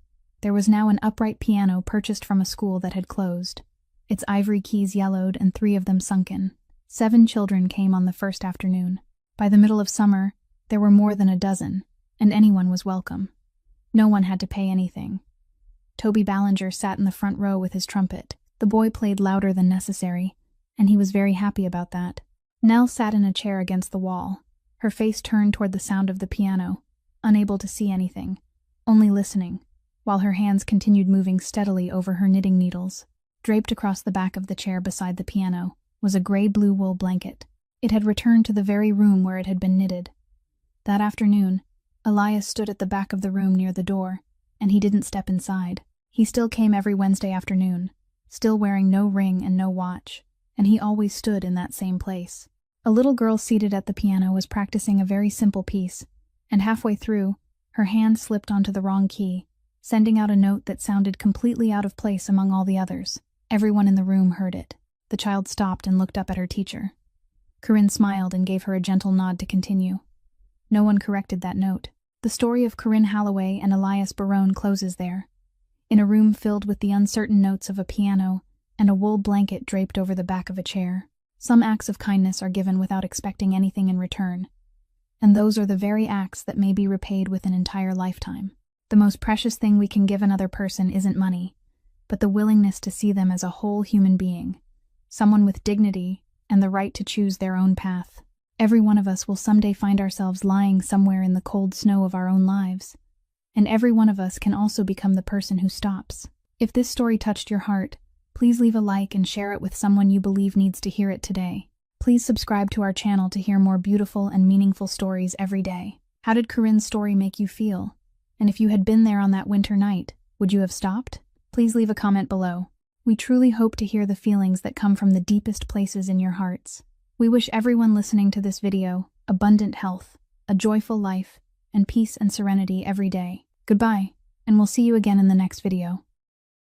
[SPEAKER 1] there was now an upright piano purchased from a school that had closed, its ivory keys yellowed and 3 of them sunken. 7 children came on the first afternoon. By the middle of summer, there were more than a dozen, and anyone was welcome. No one had to pay anything. Toby Ballinger sat in the front row with his trumpet. The boy played louder than necessary, and he was very happy about that. Nell sat in a chair against the wall, her face turned toward the sound of the piano, unable to see anything, only listening, while her hands continued moving steadily over her knitting needles. Draped across the back of the chair beside the piano was a gray-blue wool blanket. It had returned to the very room where it had been knitted. That afternoon, Elias stood at the back of the room near the door, and he didn't step inside. He still came every Wednesday afternoon, still wearing no ring and no watch, and he always stood in that same place. A little girl seated at the piano was practicing a very simple piece, and halfway through, her hand slipped onto the wrong key, sending out a note that sounded completely out of place among all the others. Everyone in the room heard it. The child stopped and looked up at her teacher. Corinne smiled and gave her a gentle nod to continue. No one corrected that note. The story of Corinne Holloway and Elias Barone closes there, in a room filled with the uncertain notes of a piano and a wool blanket draped over the back of a chair. Some acts of kindness are given without expecting anything in return, and those are the very acts that may be repaid with an entire lifetime. The most precious thing we can give another person isn't money, but the willingness to see them as a whole human being, someone with dignity and the right to choose their own path. Every one of us will someday find ourselves lying somewhere in the cold snow of our own lives, and every one of us can also become the person who stops. If this story touched your heart, please leave a like and share it with someone you believe needs to hear it today. Please subscribe to our channel to hear more beautiful and meaningful stories every day. How did Corinne's story make you feel? And if you had been there on that winter night, would you have stopped? Please leave a comment below. We truly hope to hear the feelings that come from the deepest places in your hearts. We wish everyone listening to this video abundant health, a joyful life, and peace and serenity every day. Goodbye, and we'll see you again in the next video.